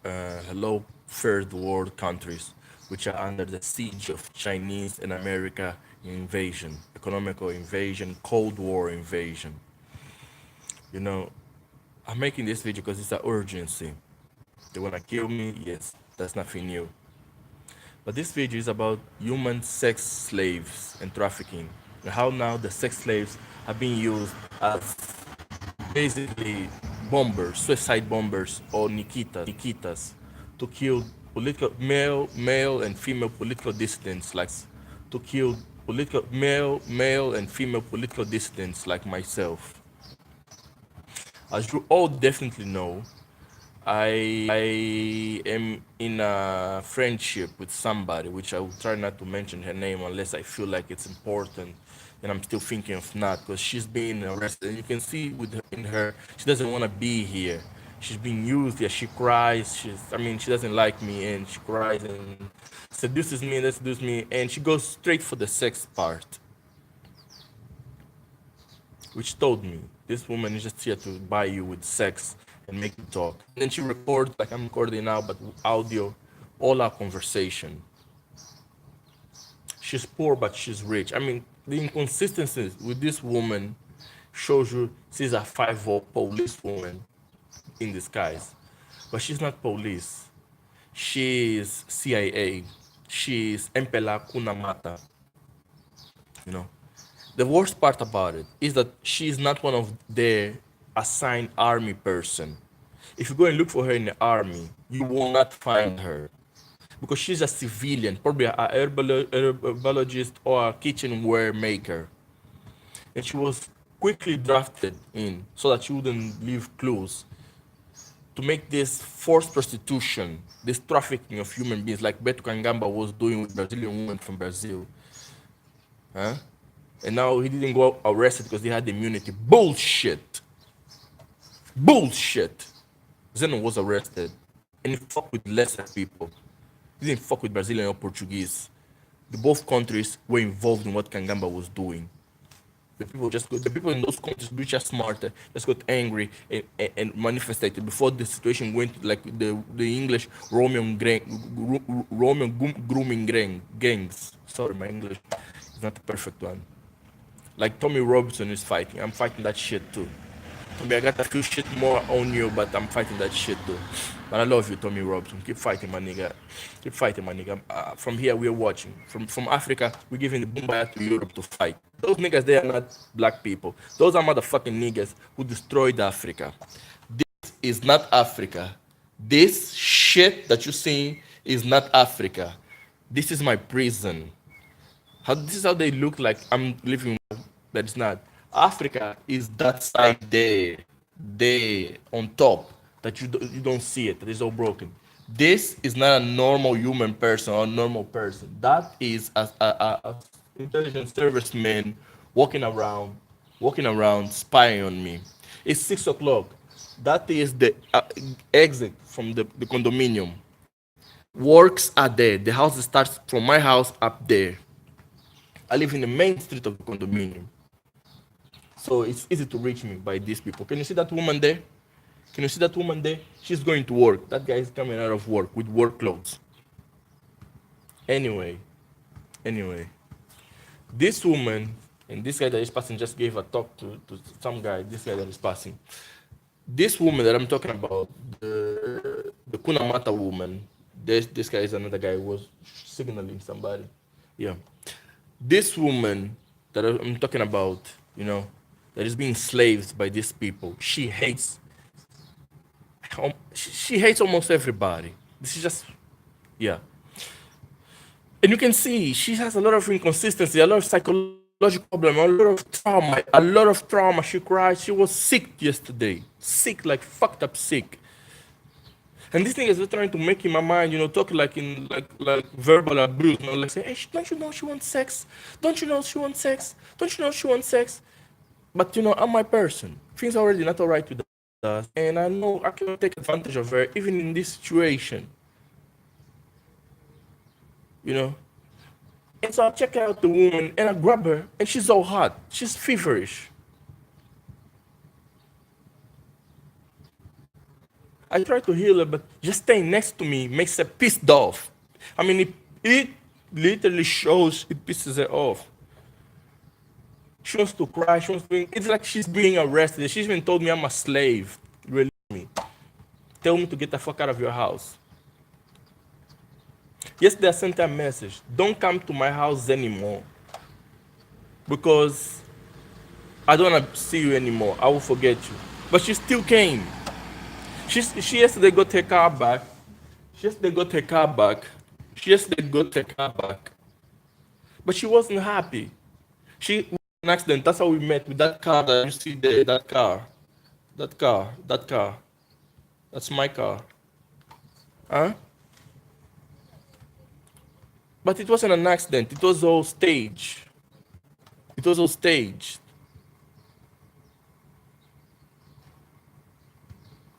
hello third world countries, which are under the siege of Chinese and America invasion, economical invasion, Cold War invasion. You know, I'm making this video because it's an urgency. They wanna kill me? Yes, that's nothing new. But this video is about human sex slaves and trafficking, and how now the sex slaves are being used as basically bombers, suicide bombers, or Nikitas, to kill political male and female political dissidents, like to kill political male and female political dissidents like myself. As you all definitely know, I am in a friendship with somebody, which I will try not to mention her name unless I feel like it's important, and I'm still thinking of not, because she's being arrested. And you can see with her, in her, she doesn't want to be here. She's being used. Yeah, she cries. I mean, she doesn't like me, and she cries and seduces me and seduces me, and she goes straight for the sex part, which told me this woman is just here to buy you with sex and make you talk. And then she records, like I'm recording now, but with audio, all our conversation. She's poor, but she's rich. I mean, the inconsistencies with this woman shows you she's a 5 police woman in disguise. But she's not police. She's CIA. She's Mpla Kunamata. You know, the worst part about it is that she's not one of their assigned army person. If you go and look for her in the army, you will not find her because she's a civilian, probably a herbologist or a kitchenware maker. And she was quickly drafted in so that she wouldn't leave clues to make this forced prostitution, this trafficking of human beings, like Beto Kangamba was doing with Brazilian women from Brazil. Huh? And now he didn't go arrested because he had immunity. Bullshit. Bullshit. Zeno was arrested. And he fucked with lesser people. He didn't fuck with Brazilian or Portuguese. The both countries were involved in what Kangamba was doing. The people in those countries which are smarter just got angry and manifested before the situation went like the English grooming gangs. Sorry, my English is not the perfect one. Like Tommy Robinson is fighting. I'm fighting that shit too. Tommy, I got a few shit more on you, but I'm fighting that shit too. But I love you, Tommy Robinson. Keep fighting, my nigga. Keep fighting, my nigga. From here, we're watching. From Africa, we're giving the boom to Europe to fight. Those niggas, they are not black people. Those are motherfucking niggas who destroyed Africa. This is not Africa. This shit that you see is not Africa. This is my prison. This is how they look like I'm living, but it's not. Africa is that side there on top that you don't see it. That is all broken. This is not a normal human person or normal person. That is a intelligence serviceman walking around spying on me. It's 6 o'clock. That is the exit from the condominium. Works are there. The house starts from my house up there. I live in the main street of the condominium. So it's easy to reach me by these people. Can you see that woman there? Can you see that woman there? She's going to work. That guy is coming out of work with work clothes. Anyway, this woman and this guy that is passing just gave a talk to some guy, this guy that is passing. This woman that I'm talking about, the Kunamata woman, this guy is another guy who was signaling somebody. Yeah. This woman that I'm talking about, you know, that is being slaved by these people, she hates almost everybody. This is just, yeah. And you can see she has a lot of inconsistency, a lot of psychological problem, a lot of trauma. She cried. She was sick yesterday, sick, like fucked up sick. And this thing is trying to make in my mind, you know, talk like in like verbal abuse, you know, like say, hey, don't you know she wants sex? Don't you know she wants sex? Don't you know she wants sex? But you know, I'm my person. Things are already not all right with us, and I know I cannot take advantage of her, even in this situation. You know. And so I check out the woman and I grab her, and she's all hot. She's feverish. I try to heal her, but just staying next to me makes her pissed off. I mean, it literally shows it pisses her off. She wants to cry. She wants to. It's like she's being arrested. She's even told me I'm a slave. Release me. Tell me to get the fuck out of your house. Yesterday I sent her a message. Don't come to my house anymore because I don't want to see you anymore. I will forget you. But she still came. She yesterday got her car back. She yesterday got her car back. She yesterday got her car back. But she wasn't happy. She was an accident. That's how we met with that car that you see there. That car. That car. That car. That's my car. Huh? But it wasn't an accident. It was all staged. It was all staged.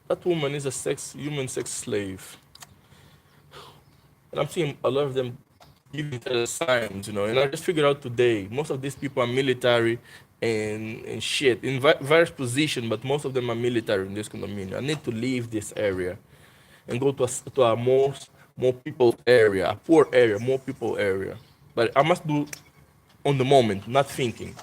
That woman is a human sex slave. And I'm seeing a lot of them giving her signs, And I just figured out today, most of these people are military and shit in various positions, but most of them are military in this condominium. I need to leave this area and go to a more people area, a poor area, more people area. But I must do on the moment, not thinking.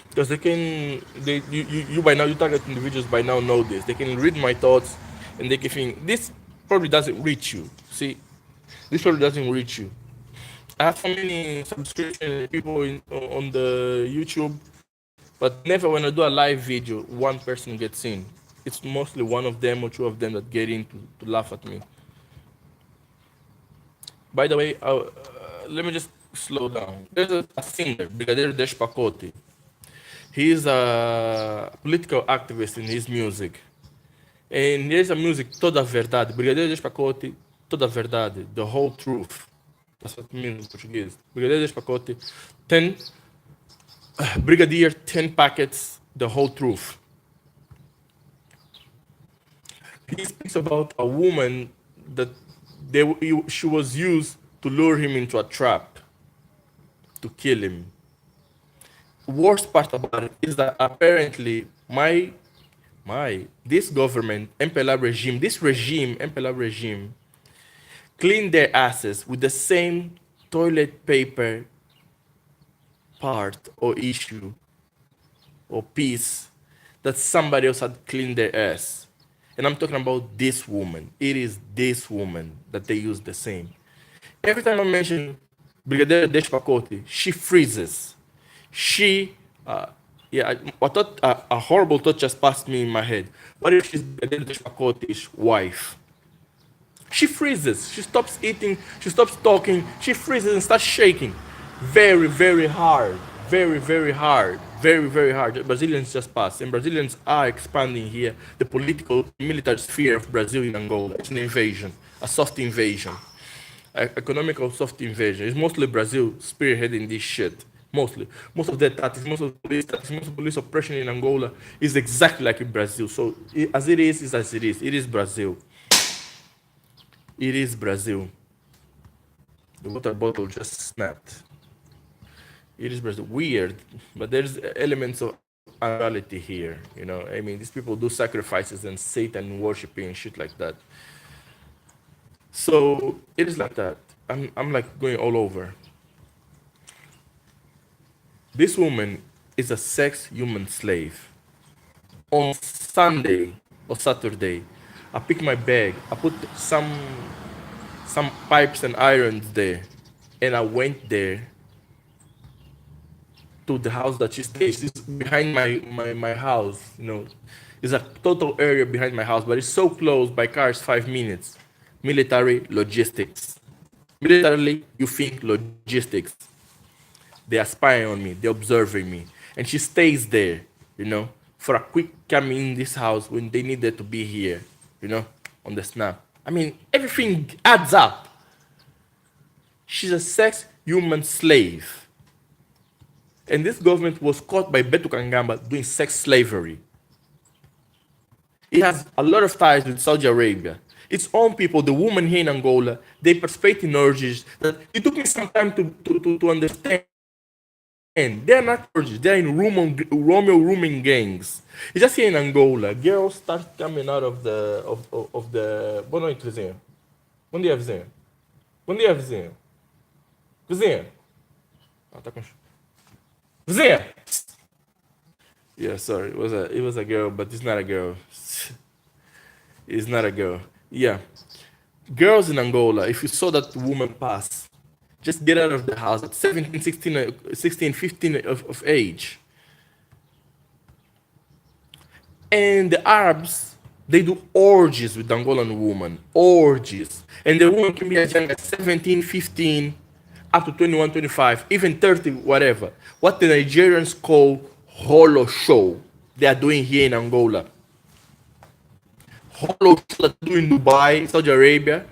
Because you by now, you target individuals by now know this. They can read my thoughts and they can think, this probably doesn't reach you. See, this probably doesn't reach you. I have so many subscription people on the YouTube, but never when I do a live video, one person gets in. It's mostly one of them or two of them that get in to laugh at me. By the way, let me just slow down. There's a singer, Brigadeiro Pacote. He is a political activist in his music. And there's a music, Toda a Verdade. Brigadeiro Pacote, Toda a Verdade, the whole truth. That's what it means in Portuguese. Brigadeiro Pacote, 10, Brigadier, 10 packets, the whole truth. He speaks about a woman that she was used to lure him into a trap, to kill him. Worst part about it is that apparently this government, Mpla regime, Mpla regime, cleaned their asses with the same toilet paper part or issue or piece that somebody else had cleaned their ass. And I'm talking about this woman. It is this woman that they use the same. Every time I mention Brigadeiro Pacote, she freezes. I thought a horrible thought just passed me in my head. What if she's Brigadeiro Pacote's wife? She freezes. She stops eating. She stops talking. She freezes and starts shaking. Very, very hard. Very, very hard. Very, very hard. Brazilians just passed. And Brazilians are expanding here the political, military sphere of Brazil in Angola. It's an invasion. A soft invasion. Economical soft invasion. It's mostly Brazil spearheading this shit. Mostly. Most of the tactics, most of the police tactics, most of the police oppression in Angola is exactly like in Brazil. So as it is as it is. It is Brazil. It is Brazil. The water bottle just snapped. It is Brazil. Weird, but there's elements of reality here. I mean, these people do sacrifices and Satan worshiping and shit like that. So it is like that. I'm like going all over. This woman is a sex human slave. On Sunday or Saturday, I pick my bag. I put some pipes and irons there, and I went there to the house that she stays. It's behind my house. It's a total area behind my house, but it's so close by car. It's 5 minutes. Military logistics. Militarily, you think logistics. They are spying on me. They're observing me, and she stays there. For a quick come in this house when they needed to be here. On the snap. I mean, everything adds up. She's a sex human slave. And this government was caught by Beto Kangamba doing sex slavery. It has a lot of ties with Saudi Arabia. Its own people, the women here in Angola, they participate in orgies that it took me some time to understand And they're not orgies. They're in Romeo rooming gangs. It's just here in Angola. Girls start coming out of the. Boa noite, vizinho. Bom dia, vizinho. Bom dia, vizinho. Vizinha. Ah, tá com... Vizinha! Yeah, sorry. It was a girl, but it's not a girl. It's not a girl. Yeah. Girls in Angola, if you saw that woman pass, just get out of the house at 17, 16, 16, 15 of age. And the Arabs, they do orgies with the Angolan woman. Orgies. And the woman can be as young as 17, 15, up to 21, 25, even 30, whatever. What the Nigerians call holo show, they are doing here in Angola. Holo show that they do in Dubai, Saudi Arabia,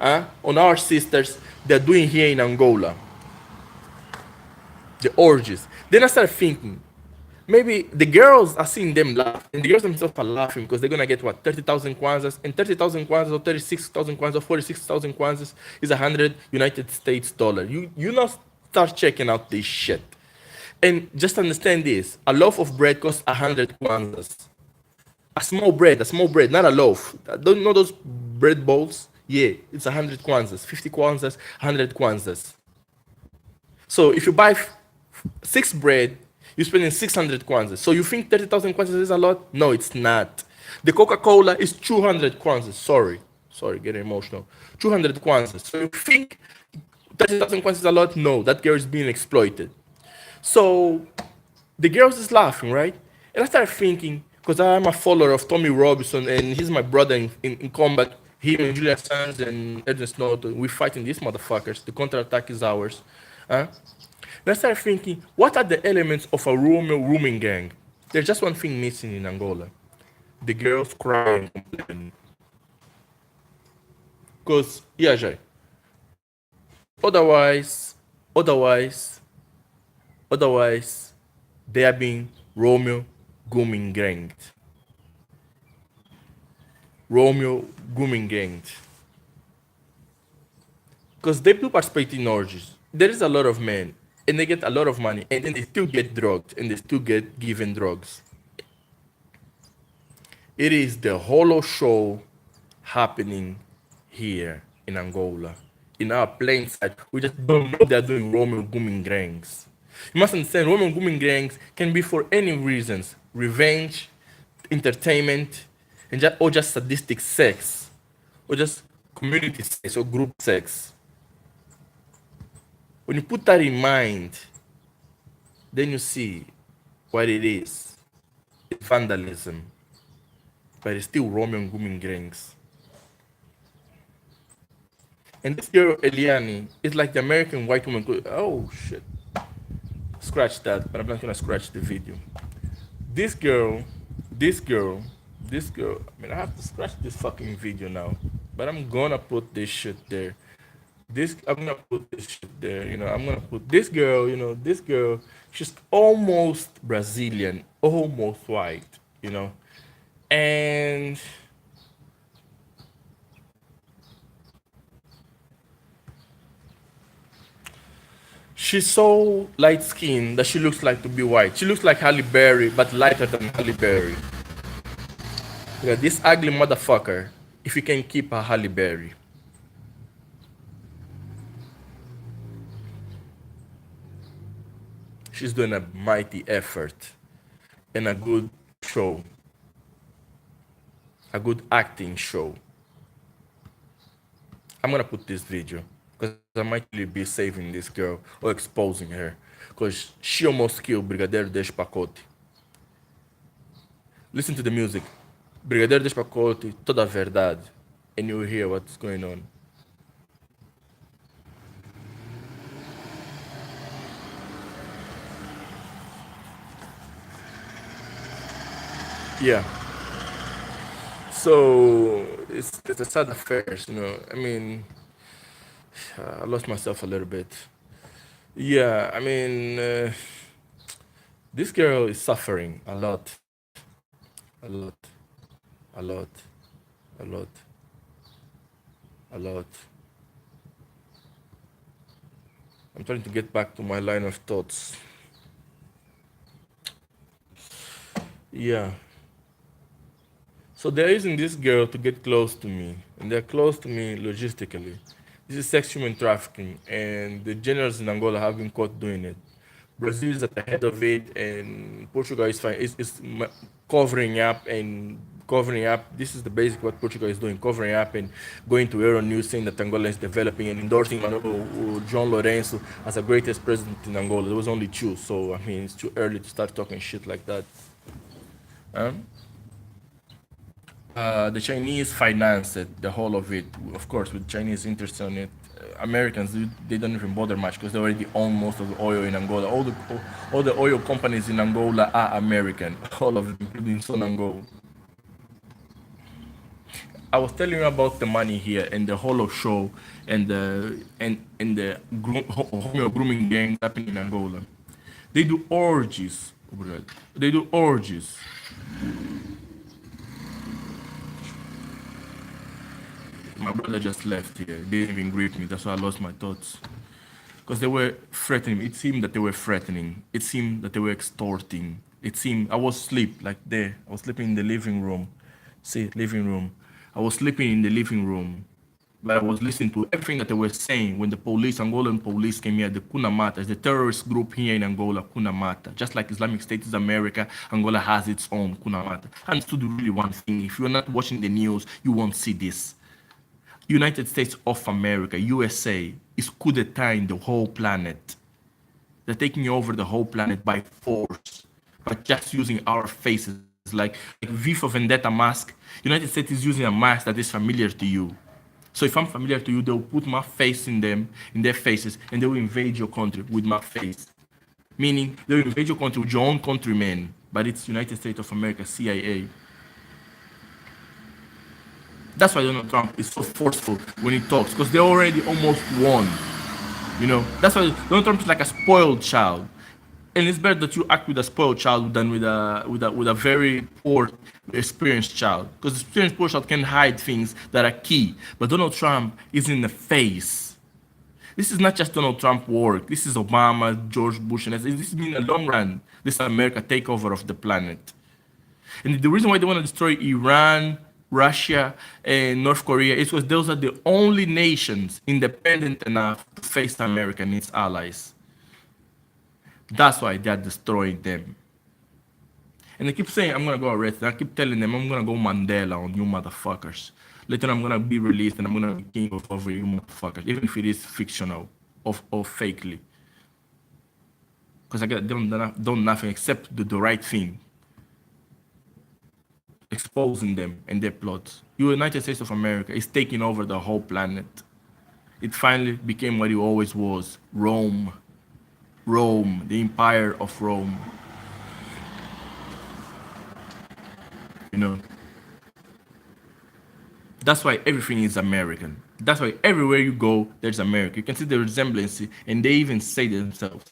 on our sisters, they're doing here in Angola. The orgies. Then I started thinking, maybe the girls are seeing them laugh, and the girls themselves are laughing because they're gonna get what, 30,000 kwanzas, and 30,000 kwanzas or 36,000 kwanzas or 46,000 kwanzas is 100 United States dollar. You now start checking out this shit, and just understand this: a loaf of bread costs 100 kwanzas. A small bread, not a loaf. Don't know those bread bowls? Yeah, it's 100 kwanzas, 50 kwanzas, 100 kwanzas. So if you buy six bread, you're spending 600 kwanzas. So you think 30,000 kwanzas is a lot? No, it's not. The Coca-Cola is 200 kwanzas. Sorry, getting emotional. 200 kwanzas. So you think 30,000 kwanzas is a lot? No, that girl is being exploited. So the girls is laughing, right? And I started thinking, because I'm a follower of Tommy Robinson, and he's my brother in combat. Him and Julian Sands and Edwin Snowden, we're fighting these motherfuckers. The counterattack is ours. And I started thinking, what are the elements of a rooming gang? There's just one thing missing in Angola. The girls crying, complaining. Because, yeah, Jay. Otherwise, they are being Romeo grooming ganged. Romeo grooming ganged. Because they do participate in orgies. There is a lot of men, and they get a lot of money, and then they still get drugged, and they still get given drugs. It is the holo show happening here in Angola. In our plain sight, we just don't know they're doing Romeo grooming gangs. You must understand, Romeo grooming gangs can be for any reasons: revenge, entertainment, or just sadistic sex, or just community sex or group sex. When you put that in mind, then you see what it is. It's vandalism, but it's still Romeo grooming gangs. And this girl, Eliani, is like the American white woman. Oh, shit. Scratch that, but I'm not gonna scratch the video. This girl, I mean, I have to scratch this fucking video now, but I'm gonna put this shit there. I'm gonna put this shit there, I'm gonna put this girl, she's almost Brazilian, almost white, and she's so light skinned that she looks like to be white. She looks like Halle Berry, but lighter than Halle Berry. This ugly motherfucker, if you can keep a Halle Berry. She's doing a mighty effort and a good show, a good acting show. I'm gonna put this video because I might really be saving this girl or exposing her because she almost killed Brigadeiro Pacote. Listen to the music. Brigadeiro Pacote, toda a verdade, and you'll hear what's going on. Yeah. So it's a sad affair, I mean, I lost myself a little bit. Yeah, I mean, this girl is suffering a lot, a lot, a lot, a lot, a lot. I'm trying to get back to my line of thoughts. Yeah. So they're using this girl to get close to me, and they're close to me logistically. This is sex human trafficking, and the generals in Angola have been caught doing it. Brazil is at the head of it, and Portugal is covering up and covering up. This is the basic what Portugal is doing, covering up and going to Euronews saying that Angola is developing and endorsing João Lourenço as the greatest president in Angola. There was only two, so I mean it's too early to start talking shit like that. Um, the Chinese financed it, the whole of it, of course, with Chinese interest on it. Americans, they don't even bother much because they already own most of the oil in Angola. All the oil companies in Angola are American, all of them, including Sonangol. I was telling you about the money here and the whole of show and the grooming gangs happening in Angola. They do orgies, Brad. They do orgies. My brother just left here. They didn't even greet me. That's why I lost my thoughts. Because they were threatening. It seemed that they were threatening. It seemed that they were extorting. It seemed I was asleep, like there. I was sleeping in the living room. See, living room. I was sleeping in the living room. But I was listening to everything that they were saying when the police, Angolan police, came here. The Kunamata is the terrorist group here in Angola, Kunamata. Just like Islamic State is America, Angola has its own Kunamata. I understood really one thing. If you're not watching the news, you won't see this. United States of America, USA, is coup d'etat in the whole planet. They're taking over the whole planet by force, by just using our faces, like V for Vendetta mask. United States is using a mask that is familiar to you. So if I'm familiar to you, they'll put my face in them, in their faces, and they will invade your country with my face. Meaning they'll invade your country with your own countrymen, but it's United States of America, CIA. That's why Donald Trump is so forceful when he talks, because they already almost won. You know, that's why Donald Trump is like a spoiled child, and it's better that you act with a spoiled child than with a very poor experienced child, because the experienced poor child can hide things that are key, but Donald Trump is in the face. This is not just Donald Trump work. This is Obama, George Bush, and this has been a long run. This America takeover of the planet. And the reason why they want to destroy Iran, Russia, and North Korea is because those are the only nations independent enough to face America and its allies. That's why they're destroying them. And they keep saying, I'm going to go arrest them. I keep telling them, I'm going to go Mandela on you motherfuckers. Later, I'm going to be released and I'm going to be king of over you motherfuckers, even if it is fictional or fakely. Because I got done nothing except do the right thing, exposing them and their plots. The United States of America is taking over the whole planet. It finally became what it always was, Rome. Rome, the empire of Rome. You know, that's why everything is American. That's why everywhere you go, there's America. You can see the resemblance, and they even say themselves.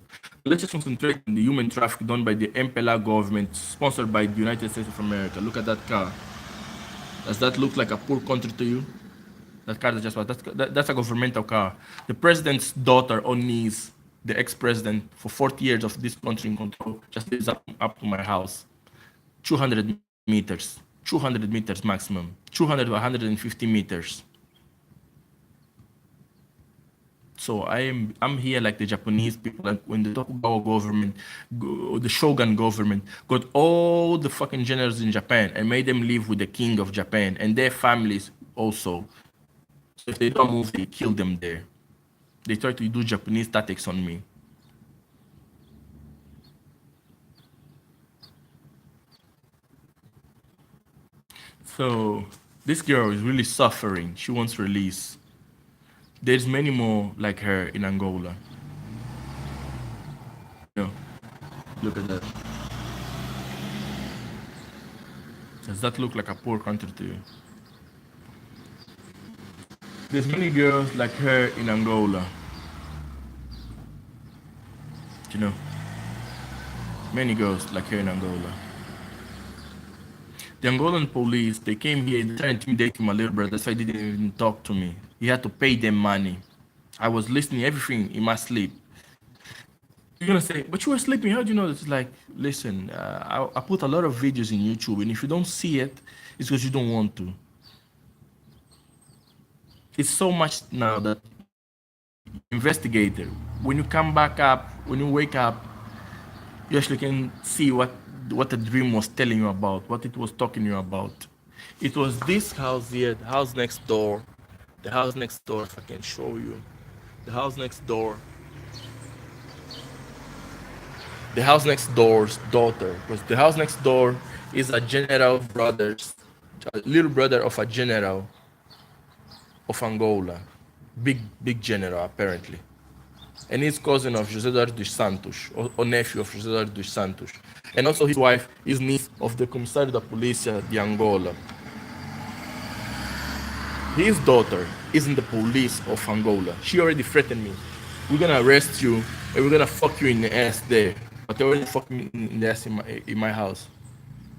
Let's just concentrate on the human trafficking done by the Mpla government, sponsored by the United States of America. Look at that car. Does that look like a poor country to you? That car that just was, that's a governmental car. The president's daughter on knees, the ex-president for 40 years of this country in control, just lives up to my house. 200 meters, 200 meters maximum, 200 to 150 meters. So I'm here like the Japanese people, like when the Tokugawa government, the Shogun government, got all the fucking generals in Japan and made them live with the king of Japan and their families also. So if they don't move, they kill them there. They try to do Japanese tactics on me. So this girl is really suffering. She wants release. There's many more like her in Angola. You know, look at that. Does that look like a poor country to you? There's many girls like her in Angola. You know, many girls like her in Angola. The Angolan police, they came here and tried to intimidate my little brother. That's why he didn't even talk to me. He had to pay them money. I was listening everything in my sleep. You're gonna say, but you were sleeping. How do you know? It's like, listen, I put a lot of videos in YouTube, and if you don't see it, it's because you don't want to. It's so much now that investigator, when you come back up, when you wake up, you actually can see what the dream was telling you about, what it was talking you about. It was this house here, the house next door, the house next door. If I can show you, the house next door, the house next door's daughter, because the house next door is a general brother's, a little brother of a general of Angola, big general apparently, and he's cousin of José Eduardo dos Santos, or nephew of José Eduardo dos Santos, and also his wife is niece of the Comissário da Polícia de Angola. His daughter is in the police of Angola. She already threatened me. We're gonna arrest you and we're gonna fuck you in the ass there. But they already fucked me in the ass in my house.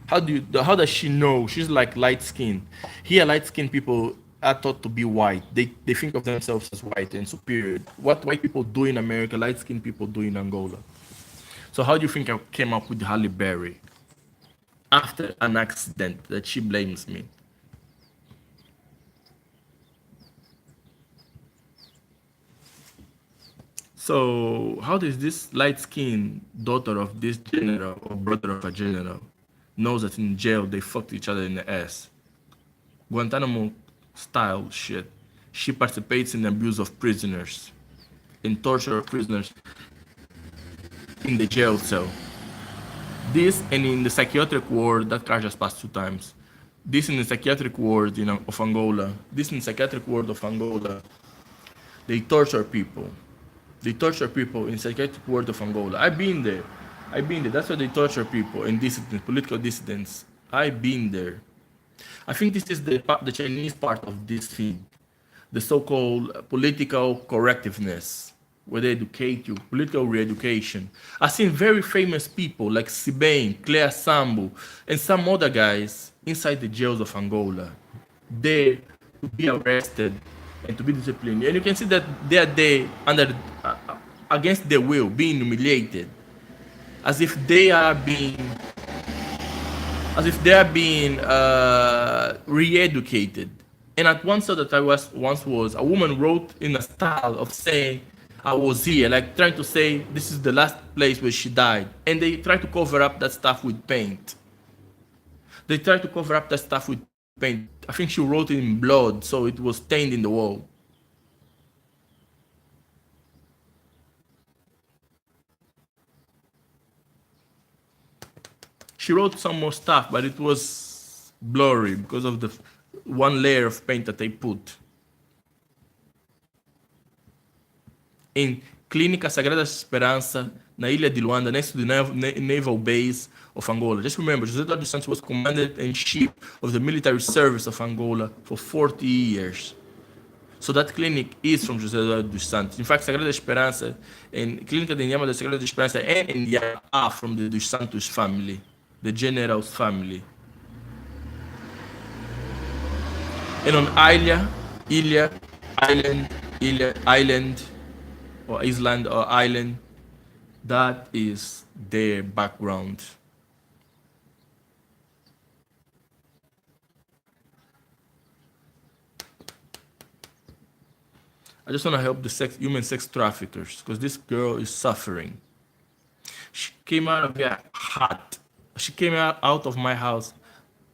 How does she know? She's like light skinned. Here light skinned people are thought to be white. They think of themselves as white and superior. What white people do in America, light skinned people do in Angola. So how do you think I came up with Halle Berry? After an accident that she blames me. So how does this light-skinned daughter of this general or brother of a general knows that in jail they fucked each other in the ass? Guantanamo style shit. She participates in the abuse of prisoners, in torture of prisoners in the jail cell. This and in the psychiatric ward, that car just passed 2 times. This in the psychiatric ward of Angola. This in the psychiatric ward of Angola. They torture people. They torture people in psychiatric ward of Angola. I've been there. That's why they torture people and dissidents, political dissidents. I've been there. I think this is the Chinese part of this thing, the so-called political correctiveness, where they educate you, political re-education. I've seen very famous people like Sibane, Claire Sambu, and some other guys inside the jails of Angola, there to be arrested and to be disciplined. And you can see that they are there under against their will, being humiliated, as if they are being re-educated. And at one side that I once was, a woman wrote in a style of saying, I was here, like trying to say this is the last place where she died. And they try to cover up that stuff with paint. They try to cover up that stuff with paint. I think she wrote it in blood, so it was stained in the wall. She wrote some more stuff, but it was blurry because of the one layer of paint that they put. In Clínica Sagrada Esperança, na Ilha de Luanda, next to the naval base of Angola. Just remember, José Eduardo dos Santos was commander-in-chief of the military service of Angola for 40 years. So that clinic is from José Eduardo dos Santos. In fact, Sagrada Esperança and Clínica de Inhama da Sagrada Esperança and India are from the dos Santos family, the general's family. And on island, or island or island, that is their background. I just want to help the human sex traffickers because this girl is suffering. She came out of here hot. She came out of my house.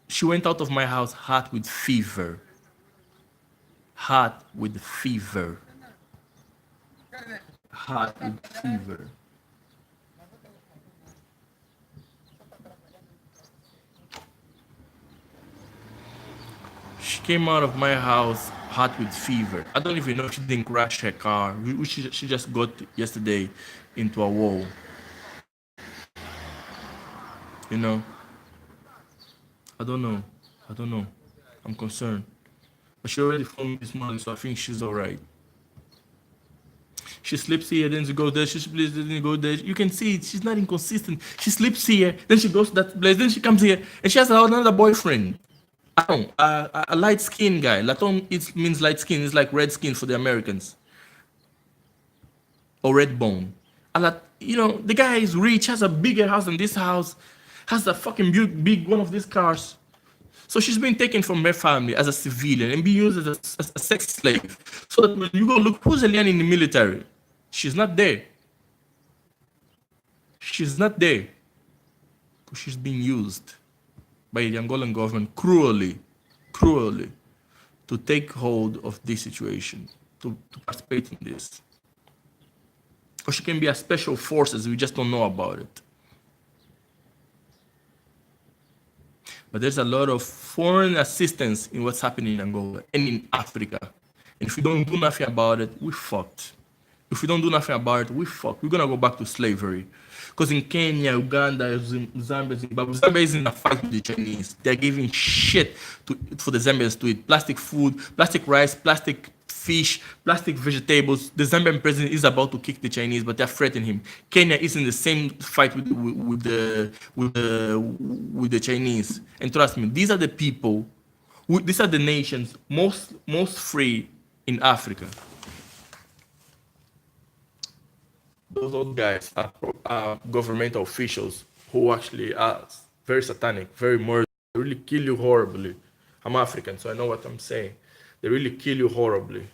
She went out of my house hot with fever. Hot with fever. Hot with fever. She came out of my house hot with fever. I don't even know if she didn't crash her car, which she just got yesterday into a wall. You know? I don't know. I'm concerned. But she already phoned me this morning, so I think she's alright. She sleeps here, then she goes there, she sleeps, then she goes there. You can see it, she's not inconsistent. She sleeps here, then she goes to that place, then she comes here, and she has another boyfriend. A light skin guy. Laton means light skin, it's like red skin for the Americans. Or red bone. you know, the guy is rich, has a bigger house than this house, has a fucking big one of these cars. So she's been taken from her family as a civilian and being used as a sex slave. So that when you go look who's Eliane in the military, she's not there. She's not there. Because she's being used by the Angolan government cruelly, to take hold of this situation, to participate in this. Or she can be a special forces, we just don't know about it. But there's a lot of foreign assistance in what's happening in Angola and in Africa. And if we don't do nothing about it, we're fucked. If we don't do nothing about it, we're fucked. We're gonna go back to slavery. Because in Kenya, Uganda, Zambia, Zimbabwe, Zambia is in a fight with the Chinese. They're giving shit for the Zambians to eat. Plastic food, plastic rice, plastic fish, plastic vegetables. The Zambian president is about to kick the Chinese, but they're threatening him. Kenya is in the same fight with the Chinese. And trust me, these are the people, these are the nations most free in Africa. Those old guys are governmental officials who actually are very satanic, very murderous. They really kill you horribly. I'm African, so I know what I'm saying. They really kill you horribly,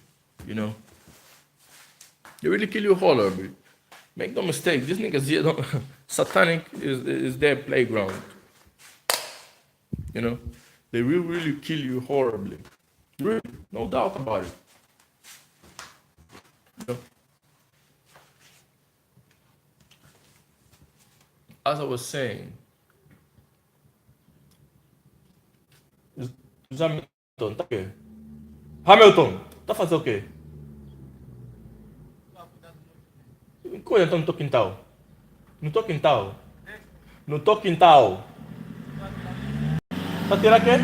you know. They really kill you horribly. Make no mistake, these niggas here don't, satanic is their playground. You know, they will really kill you horribly. Really, no doubt about it. You know? As I was saying, Hamilton, tá o quê? Hamilton, tá fazendo o quê? Coisa, então no teu quintal. No teu quintal. No teu quintal. Tá tirando quê?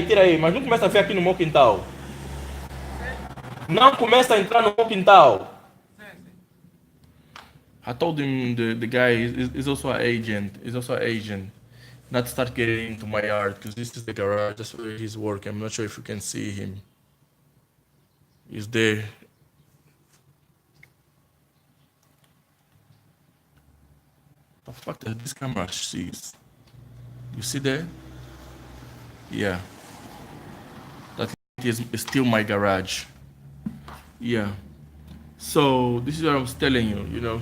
Tira aí. Mas não começa a ver aqui no meu quintal. Não começa a entrar no meu quintal. I told him the guy is also an agent. He's also an agent. Not to start getting into my yard because this is the garage. That's where he's working. I'm not sure if you can see him. He's there. The fuck does this camera sees? You see there? Yeah. That is still my garage. Yeah. So this is what I was telling you, you know.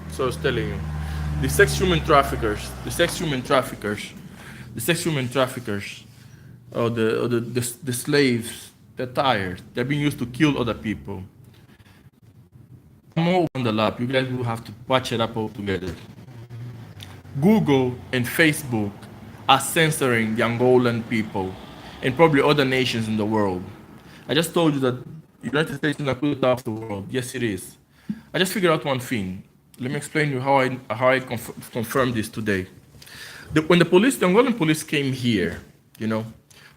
So I was telling you, the sex human traffickers, or the slaves, they're tired. They're being used to kill other people. I'm all on the lap. You guys will have to patch it up all together. Google and Facebook are censoring the Angolan people and probably other nations in the world. I just told you that the United States is not good of the world. Yes, it is. I just figured out one thing. Let me explain you how I confirmed this today. When the Angolan police came here, you know,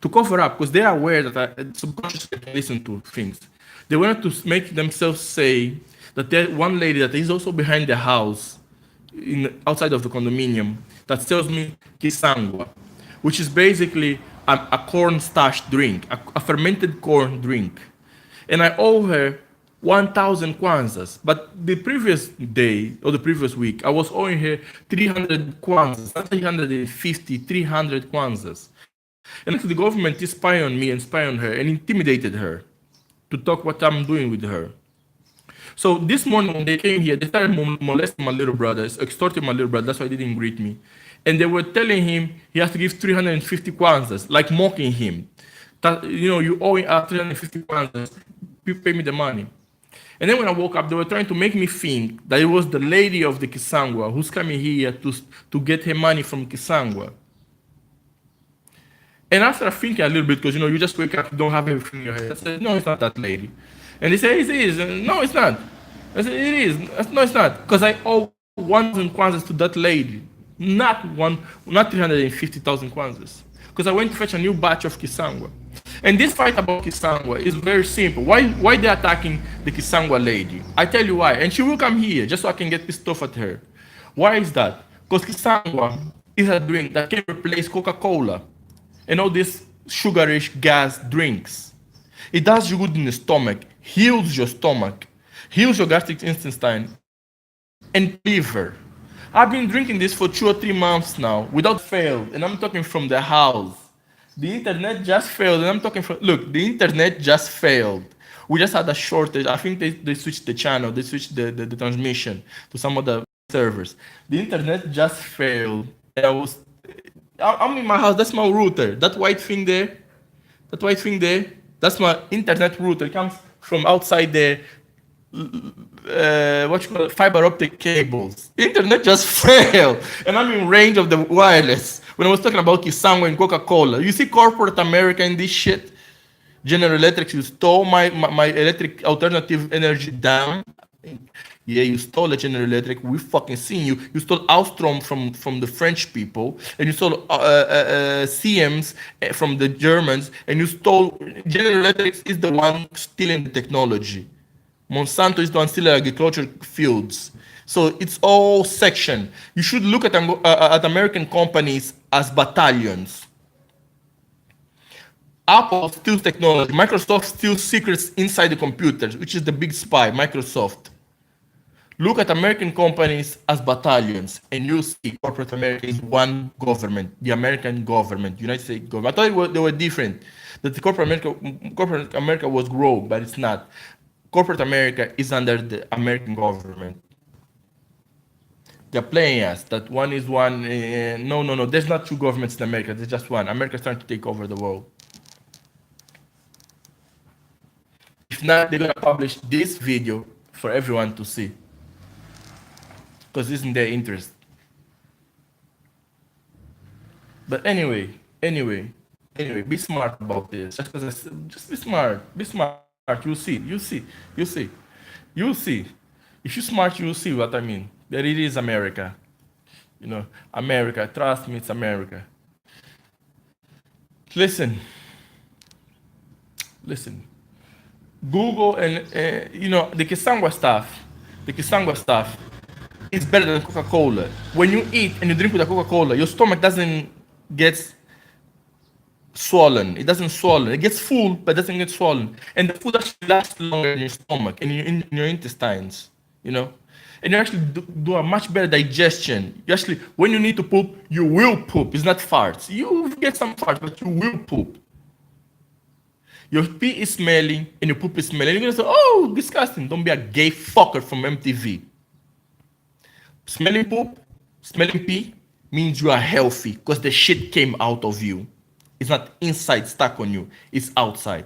to cover up, because they are aware that I subconsciously can listen to things. They wanted to make themselves say that there's one lady that is also behind the house, outside of the condominium, that sells me kisangwa, which is basically a corn starch drink, a fermented corn drink. And I owe her 1,000 kwanzas. But the previous day, or the previous week, I was owing her 300 kwanzas, not 350, 300 kwanzas. And the government is spying on me and spying on her and intimidated her to talk what I'm doing with her. So this morning when they came here, they started molesting my little brother, extorting my little brother. That's why they didn't greet me. And they were telling him he has to give 350 kwanzas, like mocking him. That, you know, you owe 350 kwanzas, pay me the money. And then when I woke up, they were trying to make me think that it was the lady of the Kisangwa who's coming here to get her money from Kisangwa. And after thinking a little bit, because, you know, you just wake up, you don't have everything in your head. I said, no, it's not that lady. And they say, it is. No, it's not. I said, it is. No, it's not. Because I owe 1,000 kwanzas to that lady. Not 350,000 kwanzas. Because I went to fetch a new batch of Kisangwa. And this fight about Kisangwa is very simple. Why they're attacking the Kisangwa lady? I tell you why. And she will come here just so I can get pissed off at her. Why is that? Because Kisangwa is a drink that can replace Coca-Cola and all these sugarish gas drinks. It does you good in the stomach, heals your stomach, Huge gastric intestine and liver. I've been drinking this for 2 or 3 months now without failed, and I'm talking from the house. The internet just failed, and I'm talking from look. The internet just failed. We just had a shortage. I think they switched the channel, they switched the transmission to some of the servers. The internet just failed. And I'm in my house. That's my router. That white thing there, that white thing there, that's my internet router. It comes from outside the what you call it, fiber optic cables. Internet just failed, and I'm in range of the wireless. When I was talking about Kisangwa and Coca-Cola, you see corporate America in this shit. General Electric, you stole my electric alternative energy down. Yeah, you stole the General Electric. We fucking seen you. You stole Alstrom from the French people, and you stole Siemens from the Germans, and you stole General Electric is the one stealing the technology. Monsanto is the one stealing agriculture fields. So it's all section. You should look at American companies as battalions. Apple steals technology. Microsoft steals secrets inside the computers, which is the big spy, Microsoft. Look at American companies as battalions, and you'll see corporate America is one government, the American government, United States government. I thought they were different, that the corporate America was rogue, but it's not. Corporate America is under the American government. They're playing us. That one is one. No, no, no. There's not two governments in America. There's just one. America's trying to take over the world. If not, they're gonna publish this video for everyone to see, because it's in their interest. But anyway, be smart about this. Just be smart. Be smart. You'll see. You'll see. You'll see. You'll see. If you're smart, you'll see what I mean. That it is America. You know, America. Trust me, it's America. Listen. Listen. Google and the Kisangwa stuff. The Kisangwa stuff is better than Coca-Cola. When you eat and you drink with a Coca-Cola, your stomach doesn't get swollen. It doesn't swollen. It gets full, but doesn't get swollen. And the food actually lasts longer in your stomach and in your intestines. You know, and you actually do a much better digestion. You actually, when you need to poop, you will poop. It's not farts. You get some farts, but you will poop. Your pee is smelling and your poop is smelling. You're gonna say, "Oh, disgusting!" Don't be a gay fucker from MTV. Smelling poop, smelling pee means you are healthy because the shit came out of you. It's not inside stuck on you, it's outside.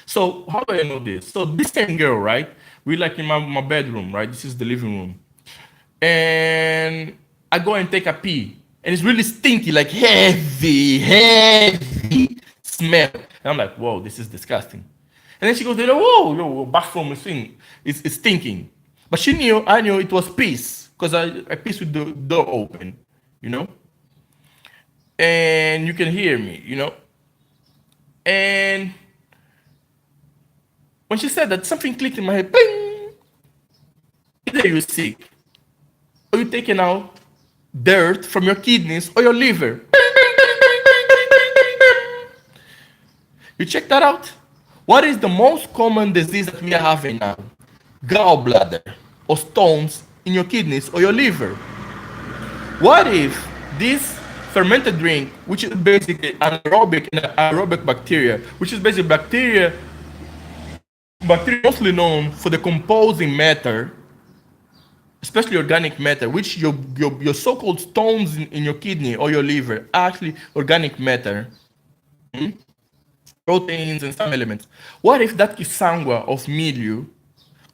So how do I know this? So this same girl, right? We like in my bedroom, right? This is the living room. And I go and take a pee. And it's really stinky, like heavy smell. And I'm like, whoa, this is disgusting. And then she goes, whoa, your bathroom is it's stinking. But I knew it was peace, because I pissed with the door open, you know? And you can hear me, you know? And when she said that, something clicked in my head, bing! Either you're sick, or you're taking out dirt from your kidneys or your liver. You check that out? What is the most common disease that we are having now? Gallbladder or stones in your kidneys or your liver. What if this fermented drink, which is basically anaerobic bacteria, which is basically bacteria mostly known for the composing matter, especially organic matter, which your so-called stones in your kidney or your liver are actually organic matter. Proteins and some elements. What if that kisangwa of milieu,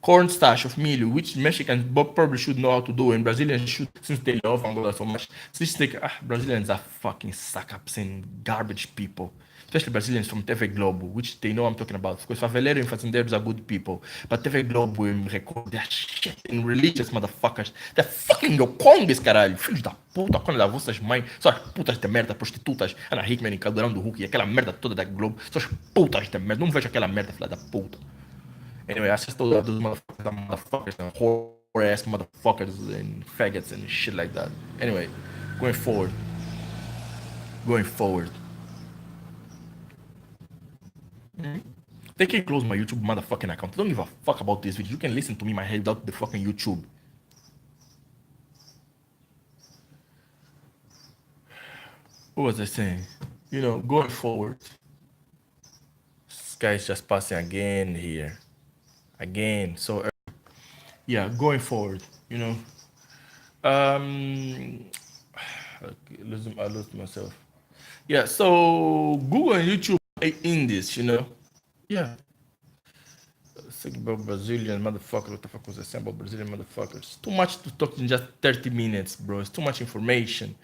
cornstarch of milieu, which Mexicans probably should know how to do, and Brazilians should, since they love Angola so much, since they think, Brazilians are fucking suck-ups and garbage people. Especially Brazilians from TV Globo, which they know I'm talking about. Because Faveleiro and Fazendeiros are good people. But TV Globo will record that shit in religious motherfuckers. They're fucking Congues, caralho. Filhos da puta, quando das vossas mães. Só as putas de merda, prostitutas. Ana Hickman e Caldeirão do Hulk e aquela merda toda da Globo. Só as putas de merda. Não vejo aquela merda, filha da puta. Anyway, I just told those motherfuckers and whore-ass motherfuckers and faggots and shit like that. Anyway, going forward. They can close my YouTube motherfucking account. I don't give a fuck about this video. You can listen to me in my head without the fucking YouTube. What was I saying? You know, going forward. This guy's just passing again here. Again. So yeah, going forward, you know. I lost myself. Yeah, so Google and YouTube are in this, you know. Yeah. Think about Brazilian motherfucker. What the fuck was I saying about Brazilian motherfuckers? Too much to talk in just 30 minutes, bro. It's too much information.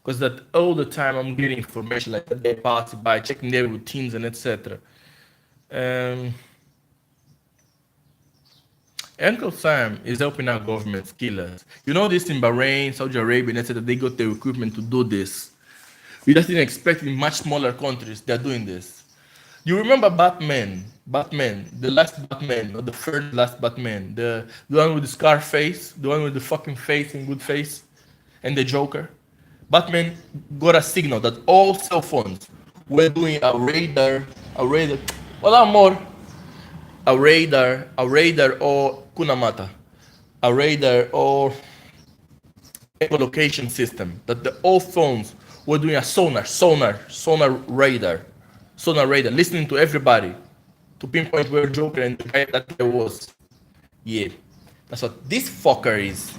Because that all the time I'm getting information like that they pass by, checking their routines and etc. Uncle Sam is helping our government killers. You know this in Bahrain, Saudi Arabia, and etc. They got the equipment to do this. We just didn't expect in much smaller countries they're doing this. You remember Batman, the last Batman, or the first last Batman, the one with the scar face, the one with the fucking face and good face, and the Joker? Batman got a signal that all cell phones were doing a radar, hola amor, a radar or Kunamata, a radar or echolocation system, that the all phones were doing a sonar radar, listening to everybody to pinpoint where Joker and the guy that guy was. Yeah, that's what this fucker is.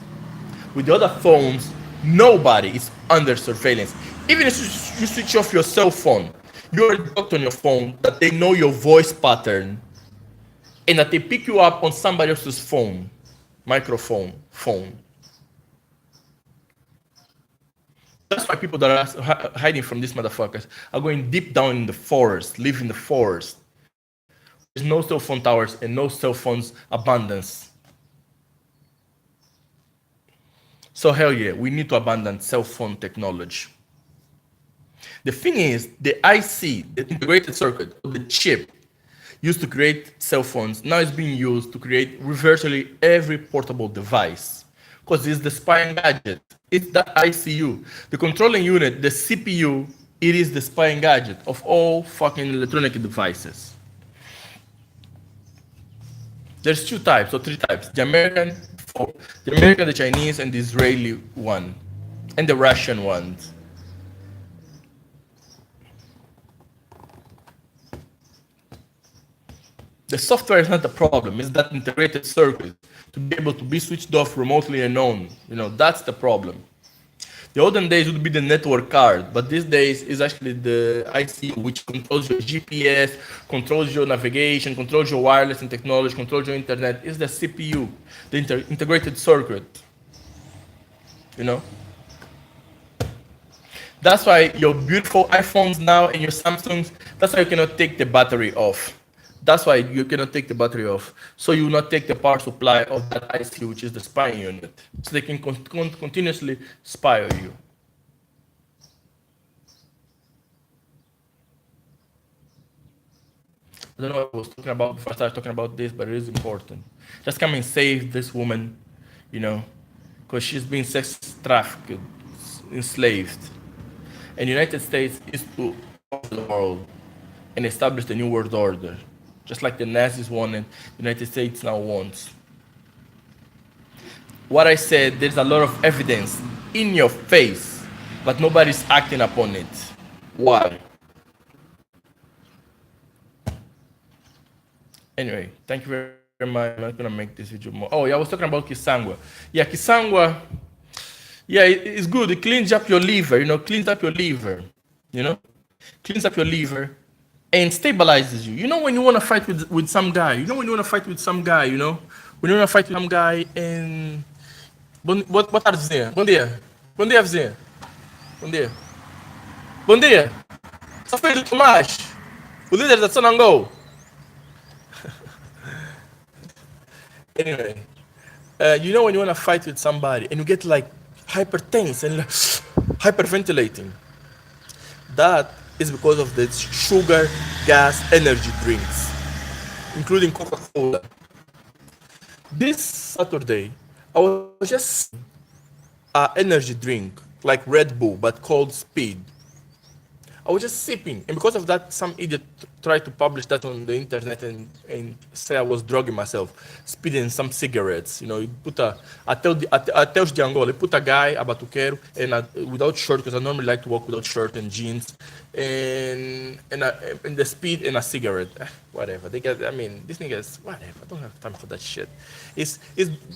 With the other phones, nobody is under surveillance. Even if you switch off your cell phone, you're blocked on your phone that they know your voice pattern and that they pick you up on somebody else's phone, phone. That's why people that are hiding from these motherfuckers are going deep down in the forest, live in the forest. There's no cell phone towers and no cell phones abundance. So hell yeah, we need to abandon cell phone technology. The thing is, the IC, the integrated circuit, the chip used to create cell phones, now it's being used to create virtually every portable device. Because it's the spying gadget. It's that ICU. The controlling unit, the CPU, it is the spying gadget of all fucking electronic devices. There's two types or three types. The American, the Chinese, and the Israeli one. And the Russian ones. The software is not the problem, it's that integrated circuit to be able to be switched off remotely and on. You know, that's the problem. The olden days would be the network card, but these days is actually the IC, which controls your GPS, controls your navigation, controls your wireless and technology, controls your internet. Is the CPU, the integrated circuit. You know? That's why your beautiful iPhones now and your Samsungs, that's why you cannot take the battery off. That's why you cannot take the battery off. So you will not take the power supply of that IC, which is the spying unit. So they can continuously spy on you. I don't know what I was talking about before I started talking about this, but it is important. Just come and save this woman, you know, because she's being sex trafficked, enslaved. And the United States is to conquer the world and establish the new world order. Just like the Nazis wanted, the United States now wants. What I said, there's a lot of evidence in your face, but nobody's acting upon it. Why? Anyway, thank you very much. I'm not gonna make this video more. Oh yeah, I was talking about Kisangwa. Yeah, Kisangwa, yeah, it's good. It cleans up your liver, you know, cleans up your liver, you know, cleans up your liver. And stabilizes you. You know when you want to fight with some guy. You know when you want to fight with some guy, you know? When you want to fight with some guy and... Boa tarde, vizinha. Bom dia. Bom dia, vizinha. Bom dia. Bom dia. Sou filho do Tomás. O líder da Sonangol. Anyway. You know when you want to fight with somebody and you get like hyper tense and like, hyperventilating. That is because of the sugar, gas, energy drinks, including Coca-Cola. This Saturday, I was just an energy drink, like Red Bull, but called Speed. I was just sipping, and because of that, some idiot tried to publish that on the internet and say I was drugging myself, speeding some cigarettes. You know, he put até os de Angola, he put a guy about batuqueiro and without shirt, because I normally like to walk without shirt and jeans, and the speed and a cigarette. Whatever. They get. I mean, these niggas. Whatever. I don't have time for that shit. It's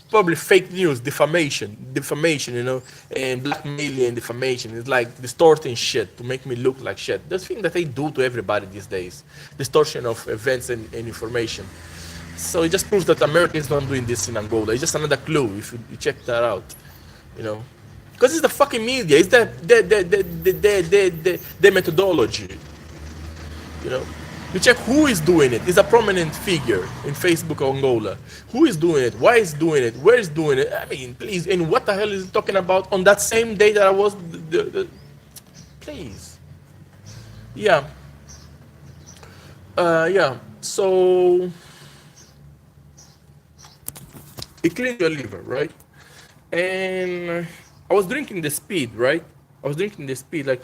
probably fake news, defamation, you know, and blackmailing and defamation. It's like distorting shit to make me look like shit. That's the thing that they do to everybody these days. Distortion of events and information. So it just proves that America is not doing this in Angola. It's just another clue if you check that out, you know. Because it's the fucking media. It's the methodology, you know. You check who is doing it. It's a prominent figure in Facebook Angola. Who is doing it? Why is doing it? Where is doing it? I mean, please. And what the hell is he talking about on that same day that I was please. Yeah. Yeah. So it cleans your liver, right? And I was drinking the speed, right? I was drinking the speed, like,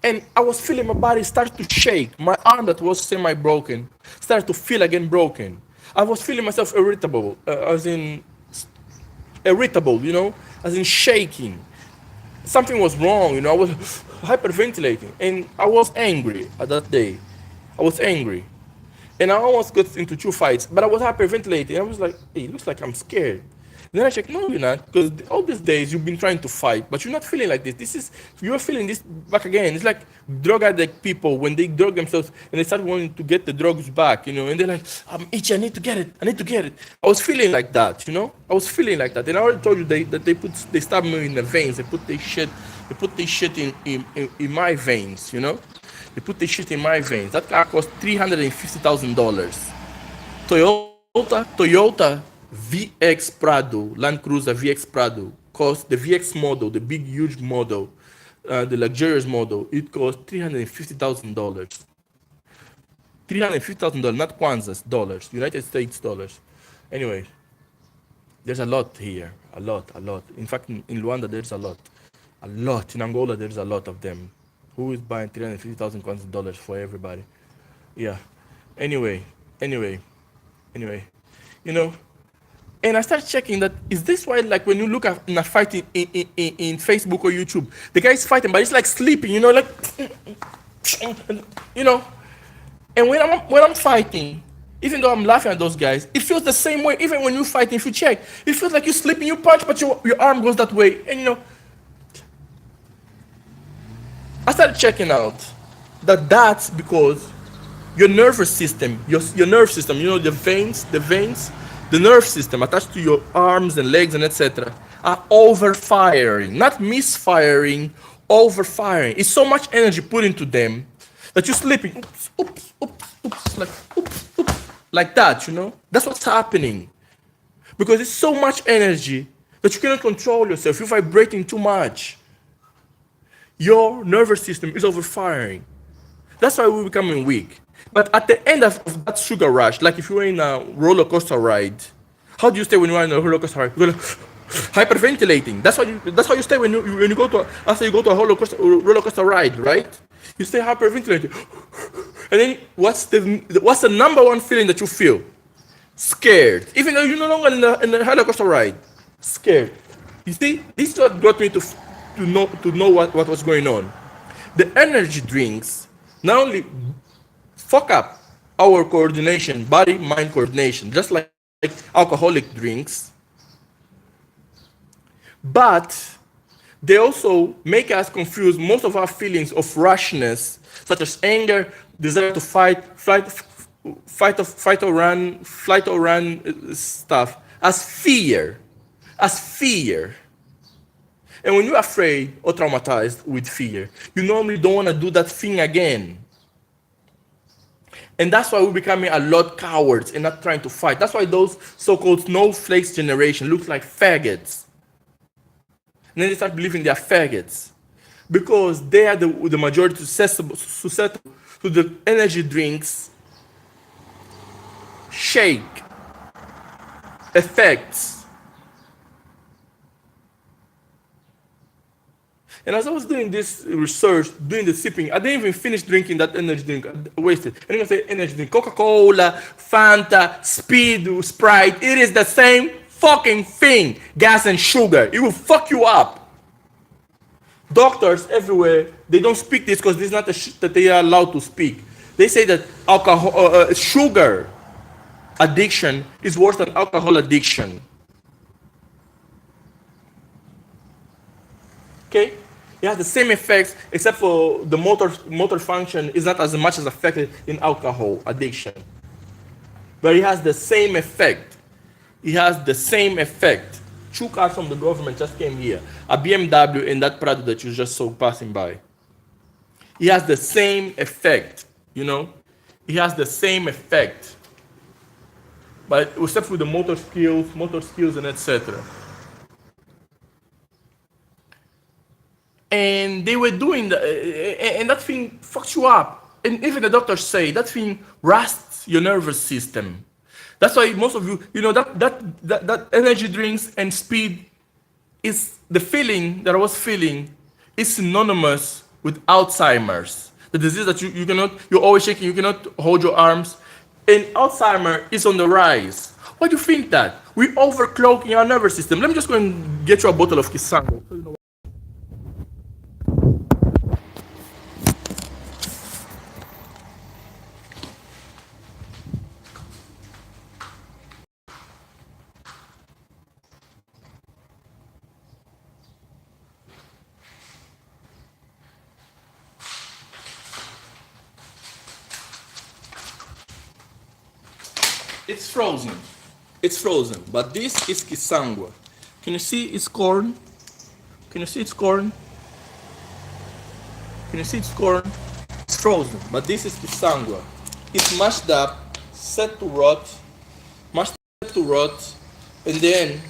and I was feeling my body start to shake. My arm that was semi-broken started to feel again broken. I was feeling myself irritable, you know, as in shaking. Something was wrong, you know. I was hyperventilating, and I was angry at that day. I was angry, and I almost got into 2 fights. But I was hyperventilating. I was like, "Hey, it looks like I'm scared." And then I checked, no, you're not, because all these days you've been trying to fight, but you're not feeling like this. You're feeling this back again. It's like drug addict people when they drug themselves and they start wanting to get the drugs back, you know, and they're like, I'm itchy, I need to get it. I was feeling like that, you know. I was feeling like that. And I already told you that they stab me in the veins. They put this shit in my veins, you know. They put this shit in my veins. That car cost $350,000. Toyota VX Prado, Land Cruiser VX Prado, cost the VX model, the big huge model, the luxurious model, it cost $350,000. $350,000, not Kwanzas, dollars, United States dollars. Anyway, there's a lot here, a lot. In fact, in Luanda, there's a lot. In Angola, there's a lot of them. Who is buying 350,000 Kwanzas dollars for everybody? Yeah. Anyway, you know. And I started checking that, is this why, like, when you look at in a fight in Facebook or YouTube, the guy is fighting, but it's like sleeping, you know, like, you know. And when I'm fighting, even though I'm laughing at those guys, it feels the same way. Even when you're fighting, if you check, it feels like you're sleeping, you punch, but your arm goes that way. And, you know, I started checking out that that's because your nervous system, your nerve system, you know, the veins, the nerve system attached to your arms and legs and etc. are overfiring, not misfiring, overfiring. It's so much energy put into them that you're sleeping, like that, you know? That's what's happening. Because it's so much energy that you cannot control yourself. You're vibrating too much. Your nervous system is overfiring. That's why we're becoming weak. But at the end of that sugar rush, like if you were in a roller coaster ride, how do you stay when you are in a roller coaster ride? You're hyperventilating. That's how you stay when you go to after you go to a roller coaster ride, right? You stay hyperventilating. And then what's the number one feeling that you feel? Scared. Even though you're no longer in the roller coaster ride, scared. You see, this is what got me to know what was going on. The energy drinks not only fuck up our coordination, body-mind coordination, just like alcoholic drinks, but they also make us confuse most of our feelings of rashness, such as anger, desire to fight or run stuff, as fear. And when you're afraid or traumatized with fear, you normally don't want to do that thing again. And that's why we're becoming a lot cowards and not trying to fight. That's why those so-called snowflakes generation looks like faggots. And then they start believing they are faggots. Because they are the majority susceptible to the energy drinks, shake, effects. And as I was doing this research, doing the sipping, I didn't even finish drinking that energy drink. I wasted. And you can say energy drink, Coca-Cola, Fanta, Speed, Sprite. It is the same fucking thing. Gas and sugar. It will fuck you up. Doctors everywhere, they don't speak this because this is not the shit that they are allowed to speak. They say that sugar addiction is worse than alcohol addiction. Okay? It has the same effects, except for the motor function is not as much as affected in alcohol addiction. But it has the same effect. It has the same effect. Two cars from the government just came here. A BMW and that Prado that you just saw passing by. It has the same effect, you know? It has the same effect. But except for the motor skills and etc. And they were doing that, and that thing fucks you up. And even the doctors say that thing rusts your nervous system. That's why most of you, you know, that energy drinks and speed is the feeling that I was feeling is synonymous with Alzheimer's. The disease that you're always shaking, you cannot hold your arms. And Alzheimer is on the rise. Why do you think that? We overcloaking our nervous system. Let me just go and get you a bottle of Kisango. So you know. It's frozen. It's frozen. But this is Kisangwa. Can you see it's corn? Can you see it's corn? Can you see it's corn? It's frozen. But this is Kisangwa. It's mashed up, set to rot, mashed up to rot, and then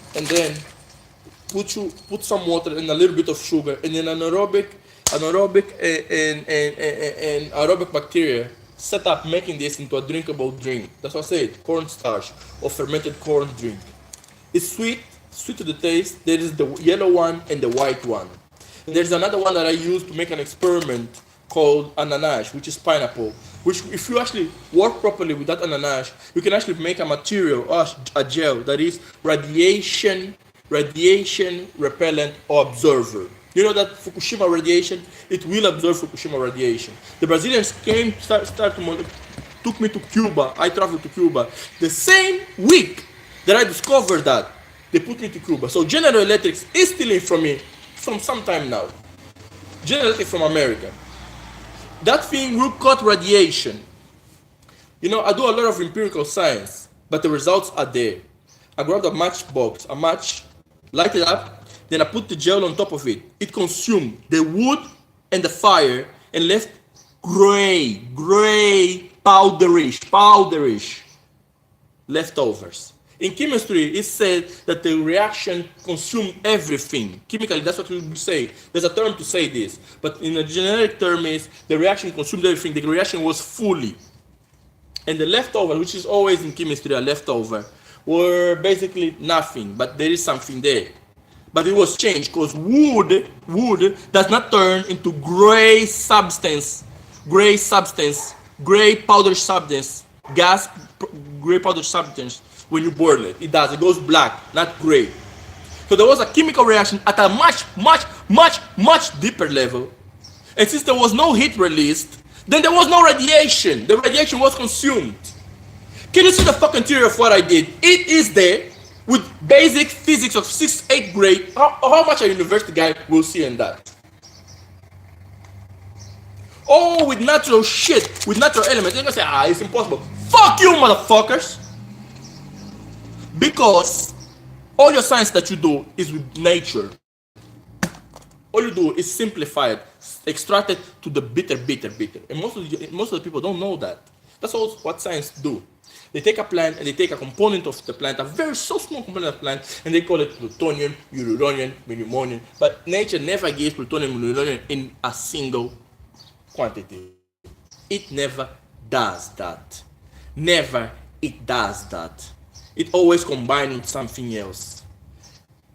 put some water and a little bit of sugar, and then anaerobic and aerobic bacteria set up making this into a drinkable drink. That's what I said, cornstarch or fermented corn drink. It's sweet to the taste. There is the yellow one and the white one. And there's another one that I used to make an experiment called ananas, which is pineapple. Which, if you actually work properly with that ananas, you can actually make a material or a gel that is radiation repellent or absorber. You know that Fukushima radiation, it will absorb Fukushima radiation. The Brazilians took me to Cuba. I traveled to Cuba. The same week that I discovered that, they put me to Cuba. So General Electric is stealing from me from some time now. General Electric from America. That thing will cut radiation. You know, I do a lot of empirical science, but the results are there. I grabbed a matchbox, a match, light it up, then I put the gel on top of it. It consumed the wood and the fire and left gray, powderish leftovers. In chemistry, it's said that the reaction consumed everything. Chemically, that's what we say. There's a term to say this. But in a generic term is the reaction consumed everything. The reaction was fully. And the leftover, which is always in chemistry a leftover, were basically nothing, but there is something there. But it was changed because wood does not turn into gray powder substance, gray powder substance when you burn it. It does. It goes black, not gray. So there was a chemical reaction at a much deeper level. And since there was no heat released, then there was no radiation. The radiation was consumed. Can you see the fucking theory of what I did? It is there with basic physics of 6th, 8th grade. How much a university guy will see in that? Oh, with natural shit, with natural elements. You're gonna say, it's impossible. Fuck you, motherfuckers! Because all your science that you do is with nature. All you do is simplify it, extract it to the bitter. And most of the people don't know that. That's all what science do. They take a plant and they take a component of the plant, a very so small component of the plant, and they call it plutonium, uranium, pneumonia. But nature never gives plutonium and uranium in a single quantity. It never does that. Never it does that. It always combines with something else.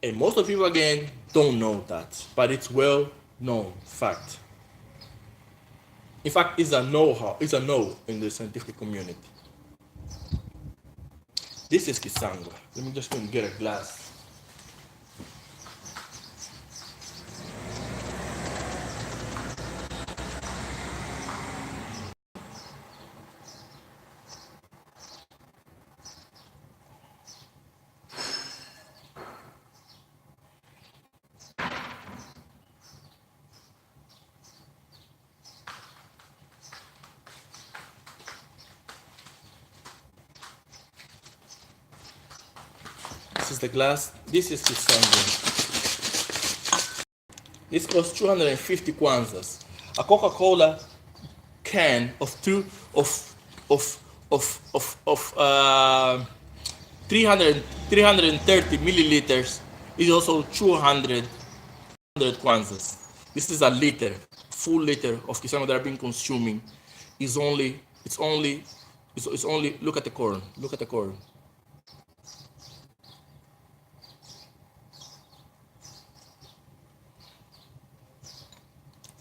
And most of people, again, don't know that. But it's well No, fact. In fact, it's a know-how. It's a no in the scientific community. This is Kisangwa. Let me just go and get a glass. This is the glass. This is Kisangwa. This costs 250 kwanzas. A Coca-Cola can of two of of 330 milliliters is also 200 kwanzas. This is a liter, full liter of kisama that I've been consuming. Is only it's only look at the corn. Look at the corn.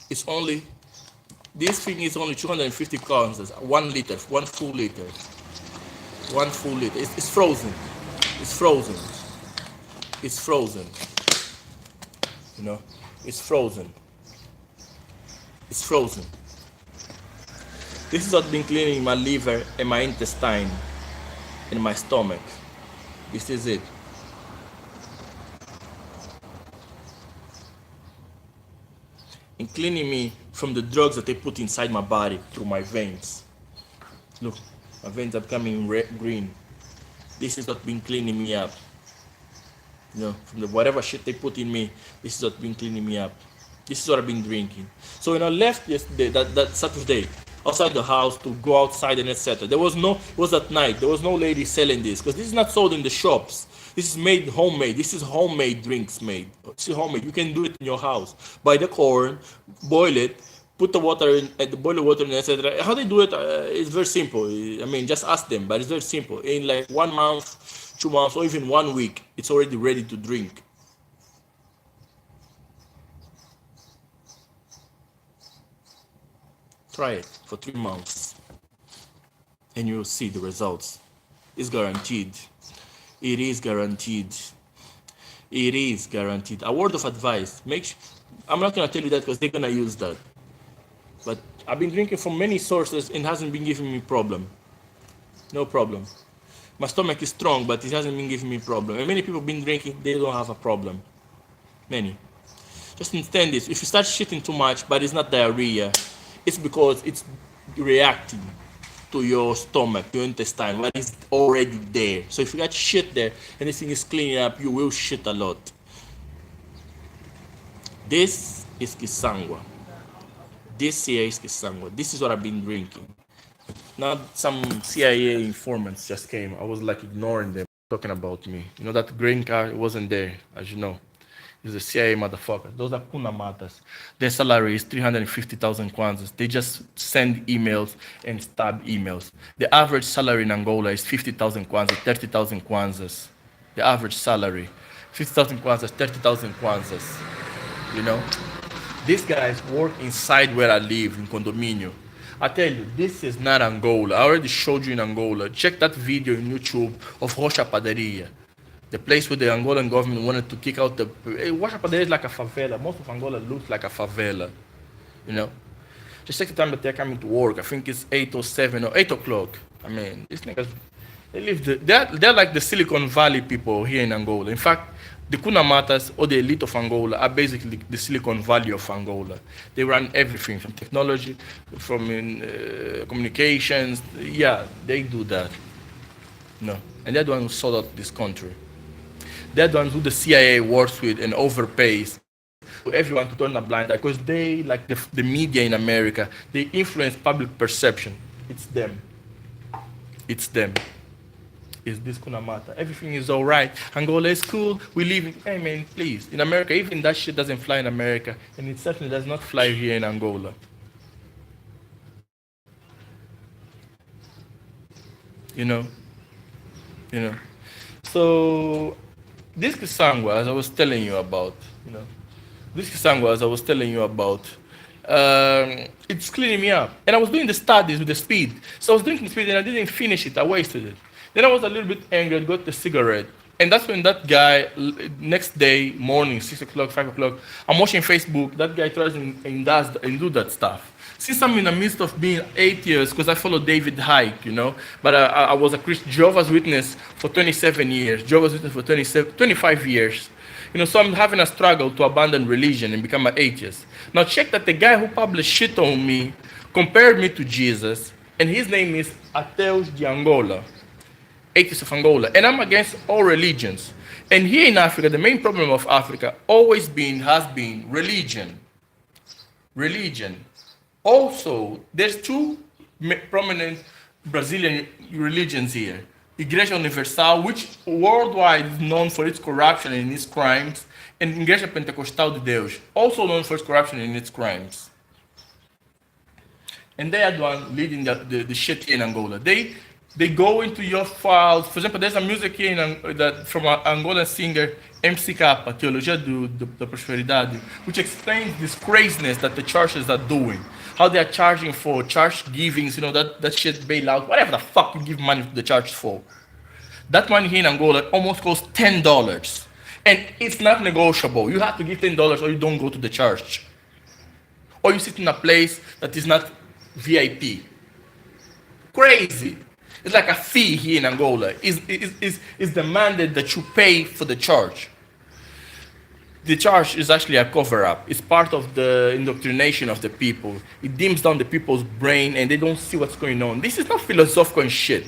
It's only this thing is only 250 kwanzas, 1 liter, 1 full liter. 1 full liter. It's frozen. It's frozen. It's frozen. You know, it's frozen. It's frozen. This is what's been cleaning my liver and my intestine and my stomach. This is it. And cleaning me from the drugs that they put inside my body through my veins. Look, my veins are becoming red, green. This is what's been cleaning me up. You know, from the whatever shit they put in me, this is what's been cleaning me up. This is what I've been drinking. So when I left yesterday, that Saturday, outside the house to go outside and etc. There was no, it was at night. There was no lady selling this because this is not sold in the shops. This is made homemade. This is homemade drinks made. This is homemade. You can do it in your house. Buy the corn, boil it, put the water in, the boiling water in, etc. How they do it is very simple. I mean, just ask them, but it's very simple. In like 1 month, 2 months, or even 1 week, it's already ready to drink. Try it for 3 months and you'll see the results. It's guaranteed. It is guaranteed. It is guaranteed. A word of advice. I'm not going to tell you that because they're going to use that. But I've been drinking from many sources and it hasn't been giving me problem. No problem. My stomach is strong, but it hasn't been giving me problem. And many people have been drinking, they don't have a problem. Many. Just understand this. If you start shitting too much, but it's not diarrhea, it's because it's reacting to your stomach, your intestine, what is already there. So if you got shit there and this thing is cleaning up, you will shit a lot. This is Kisangwa. This here is Kisangwa. This is what I've been drinking. Now some CIA informants just came. I was like ignoring them, talking about me. You know that green car, it wasn't there, as you know. It's a CIA motherfucker. Those are kuna matas. Their salary is 350,000 kwanzas. They just send emails and stab emails. The average salary in Angola is 50,000 kwanzas, 30,000 kwanzas. The average salary, 50,000 kwanzas, 30,000 kwanzas. You know, these guys work inside where I live in condominio. I tell you, this is not Angola. I already showed you in Angola. Check that video on YouTube of Rocha Padaria. The place where the Angolan government wanted to kick out the... Rocha Padaria is like a favela. Most of Angola looks like a favela. You know? Just check the time that they're coming to work. I think it's 8 or 7 or 8 o'clock. I mean, these niggas, they're like the Silicon Valley people here in Angola. In fact, the Kuna Matas or the elite of Angola are basically the Silicon Valley of Angola. They run everything from technology, from communications. Yeah, they do that. No, and they're the ones who sold out this country. They're the ones who the CIA works with and overpays for everyone to turn a blind eye because they, like the media in America, they influence public perception. It's them. It's them. Is this Kunamata? Everything is all right. Angola is cool. We live in, hey man, please. In America, even that shit doesn't fly in America, and it certainly does not fly here in Angola. You know? You know? So, this Kisangwa, as I was telling you about, you know, This Kisangwa, as I was telling you about, it's cleaning me up. And I was doing the studies with the speed. So I was drinking speed and I didn't finish it. I wasted it. Then I was a little bit angry and got the cigarette. And that's when that guy, next day, morning, 6 o'clock, 5 o'clock, I'm watching Facebook. That guy tries and do that stuff. Since I'm in the midst of being 8 years, because I followed David Hike, but I was a Jehovah's Witness for 27 years, Jehovah's Witness for 25 years. So I'm having a struggle to abandon religion and become an atheist. Now check that the guy who published shit on me compared me to Jesus, and his name is Ateus de Angola, atheist of Angola, and I'm against all religions. And here in Africa, the main problem of Africa has been religion. Religion. Also, there's two prominent Brazilian religions here. Igreja Universal, which worldwide is known for its corruption and its crimes, and Igreja Pentecostal de Deus, also known for its corruption and its crimes. And they are the one leading the shit here in Angola. They go into your files. For example, there's a music here from an Angolan singer, Mpla, Teologia da Prosperidade, which explains this craziness that the churches are doing. How they are charging for church givings, that shit bailout, whatever the fuck you give money to the church for. That money here in Angola almost costs $10. And it's not negotiable. You have to give $10 or you don't go to the church. Or you sit in a place that is not VIP. Crazy. It's like a fee here in Angola. It's demanded that you pay for the church. The church is actually a cover-up. It's part of the indoctrination of the people. It dims down the people's brain and they don't see what's going on. This is not philosophical shit.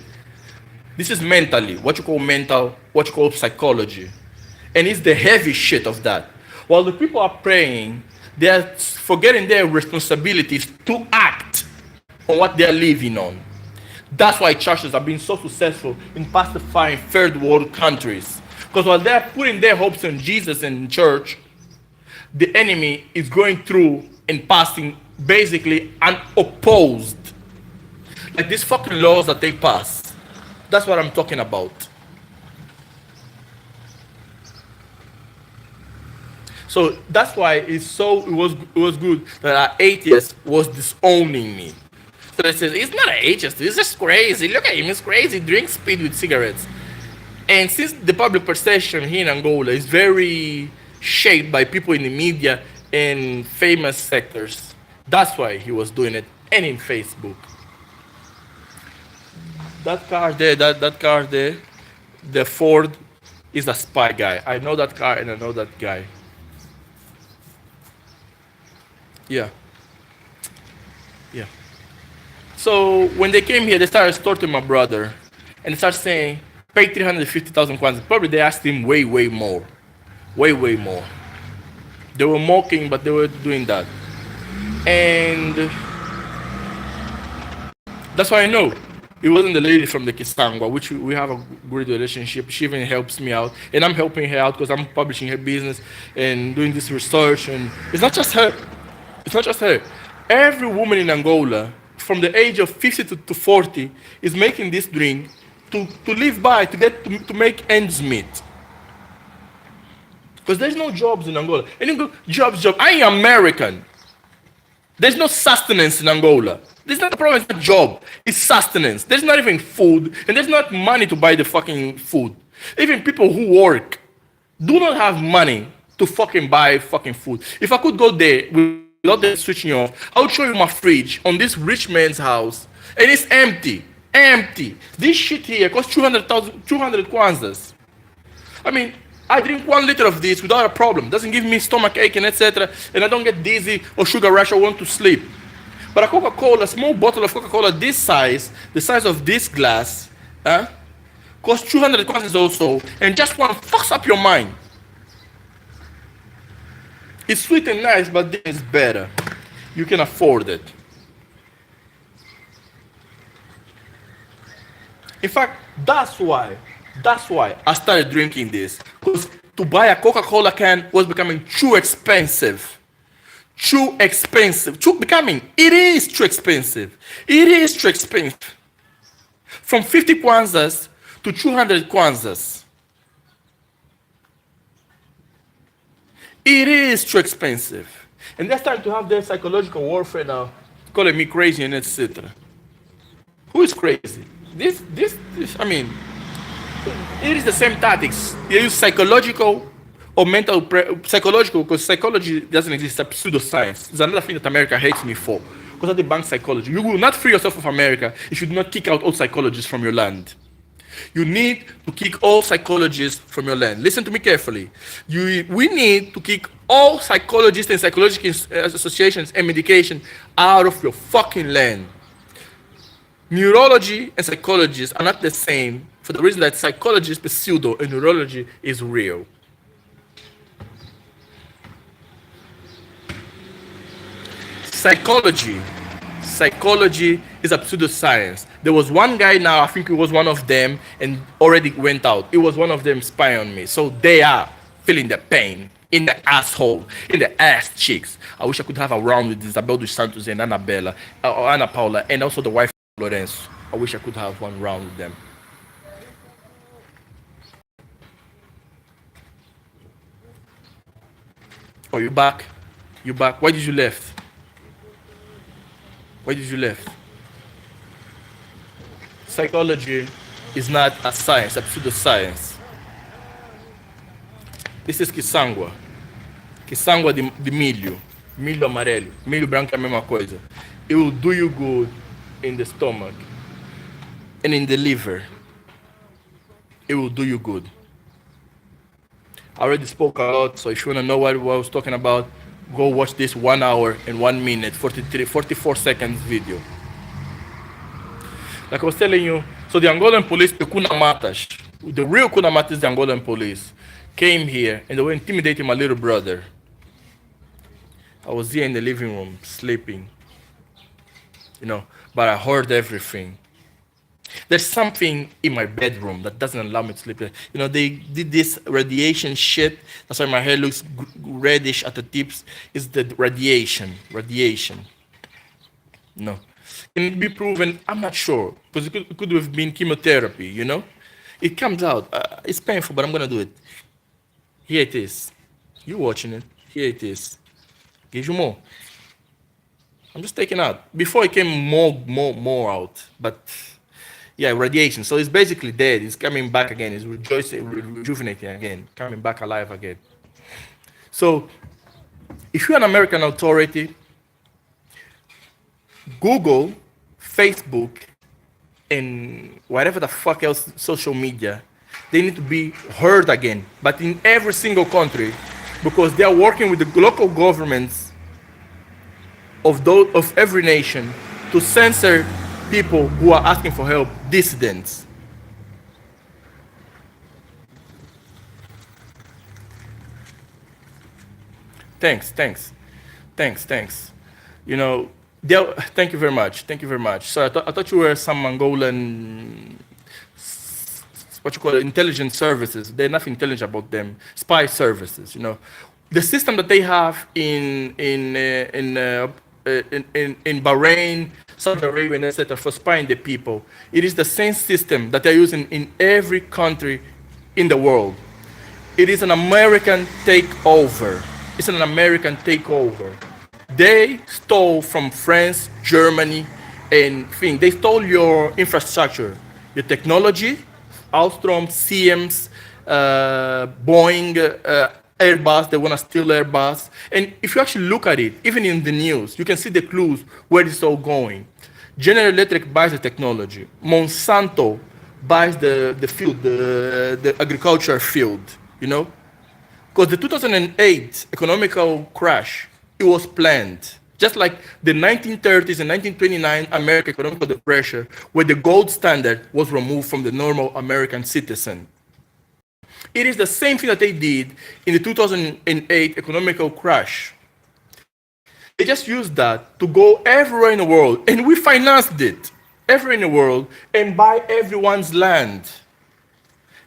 This is mentally, what you call psychology. And it's the heavy shit of that. While the people are praying, they are forgetting their responsibilities to act on what they are living on. That's why churches have been so successful in pacifying third world countries. Because while they're putting their hopes on Jesus and church, the enemy is going through and passing basically unopposed. Like these fucking laws that they pass. That's what I'm talking about. So that's why it was good that our atheist was disowning me. So they said, he's not an atheist, he's just crazy. Look at him, he's crazy, drinks speed with cigarettes. And since the public perception here in Angola is very shaped by people in the media and famous sectors, that's why he was doing it, and in Facebook. That car there, the Ford, is a spy guy. I know that car and I know that guy. Yeah. So when they came here, they started extorting my brother, and they started saying, pay 350,000 kwanzas. Probably they asked him way more. Way more. They were mocking, but they were doing that. And that's why I know. It wasn't the lady from the Kisangwa, which we have a great relationship. She even helps me out. And I'm helping her out because I'm publishing her business and doing this research. And it's not just her. Every woman in Angola, from the age of 50 to 40, is making this drink to live by, to make ends meet. Because there's no jobs in Angola. And you go, jobs. I am American. There's no sustenance in Angola. There's not a problem, it's not job. It's sustenance. There's not even food, and there's not money to buy the fucking food. Even people who work do not have money to fucking buy fucking food. If I could go there without them switching off, I would show you my fridge on this rich man's house, and it's empty. Empty. This shit here costs 200 kwanzas. I mean, I drink 1 liter of this without a problem. Doesn't give me stomach ache and etc. And I don't get dizzy or sugar rush or want to sleep. But a Coca-Cola, a small bottle of Coca-Cola this size, the size of this glass, costs 200 kwanzas also, and just one fucks up your mind. It's sweet and nice, but this is better. You can afford it. In fact, that's why I started drinking this. Because to buy a Coca-Cola can was becoming too expensive. It is too expensive. From 50 kwanzas to 200 kwanzas. It is too expensive. And they're starting to have their psychological warfare now, calling me crazy and etc. Who is crazy? I mean, it is the same tactics. They use psychological or psychological, because psychology doesn't exist, it's a pseudoscience. It's another thing that America hates me for. Because of the bank psychology. You will not free yourself of America if you do not kick out all psychologists from your land. You need to kick all psychologists from your land. Listen to me carefully. We need to kick all psychologists and psychological associations and medication out of your fucking land. Neurology and psychologists are not the same for the reason that psychology is pseudo and neurology is real. Psychology is a pseudoscience. There was one guy now, I think it was one of them, and already went out. It was one of them spying on me. So they are feeling the pain in the asshole, in the ass cheeks. I wish I could have a round with Isabel dos Santos and Annabella, or Ana Paula, and also the wife of Lorenzo. I wish I could have one round with them. Oh, you back? You back? Why did you left? Why did you left? Psychology is not a science, a pseudoscience. This is Kisangwa. Kisangwa de milho. Milho amarelo. Milho branco é a mesma coisa. It will do you good in the stomach and in the liver. It will do you good. I already spoke a lot, so if you want to know what I was talking about, go watch this 1 hour and 1 minute, 44 seconds video. Like I was telling you, so the Angolan police, the Kunamatas, the real Kunamatas, the Angolan police, came here and they were intimidating my little brother. I was here in the living room, sleeping, but I heard everything. There's something in my bedroom that doesn't allow me to sleep. They did this radiation shit. That's why my hair looks reddish at the tips. It's the radiation. No. Can it be proven? I'm not sure. Because it could have been chemotherapy, It comes out. It's painful, but I'm going to do it. Here it is. You watching it. Here it is. Give you more. I'm just taking out. Before it came more out. But... yeah, radiation. So it's basically dead. It's coming back again. It's rejuvenating again, coming back alive again. So if you're an American authority, Google, Facebook, and whatever the fuck else, social media, they need to be heard again, but in every single country, because they are working with the local governments of every nation to censor people who are asking for help, dissidents. Thanks. Thank you very much. So I thought you were some Angolan, what you call it, intelligence services. There's nothing intelligent about them. Spy services, The system that they have in Bahrain, Saudi Arabia, and etc., for spying the people. It is the same system that they're using in every country in the world. It is an American takeover. They stole from France, Germany, and things. They stole your infrastructure, your technology, Alstom, Siemens, Boeing, Airbus. They want to steal Airbus. And if you actually look at it, even in the news, you can see the clues where it's all going. General Electric buys the technology. Monsanto buys the field, the agriculture field, Because the 2008 economical crash, it was planned. Just like the 1930s and 1929 American economic depression, where the gold standard was removed from the normal American citizen. It is the same thing that they did in the 2008 economical crash. They just used that to go everywhere in the world, and we financed it everywhere in the world, and buy everyone's land.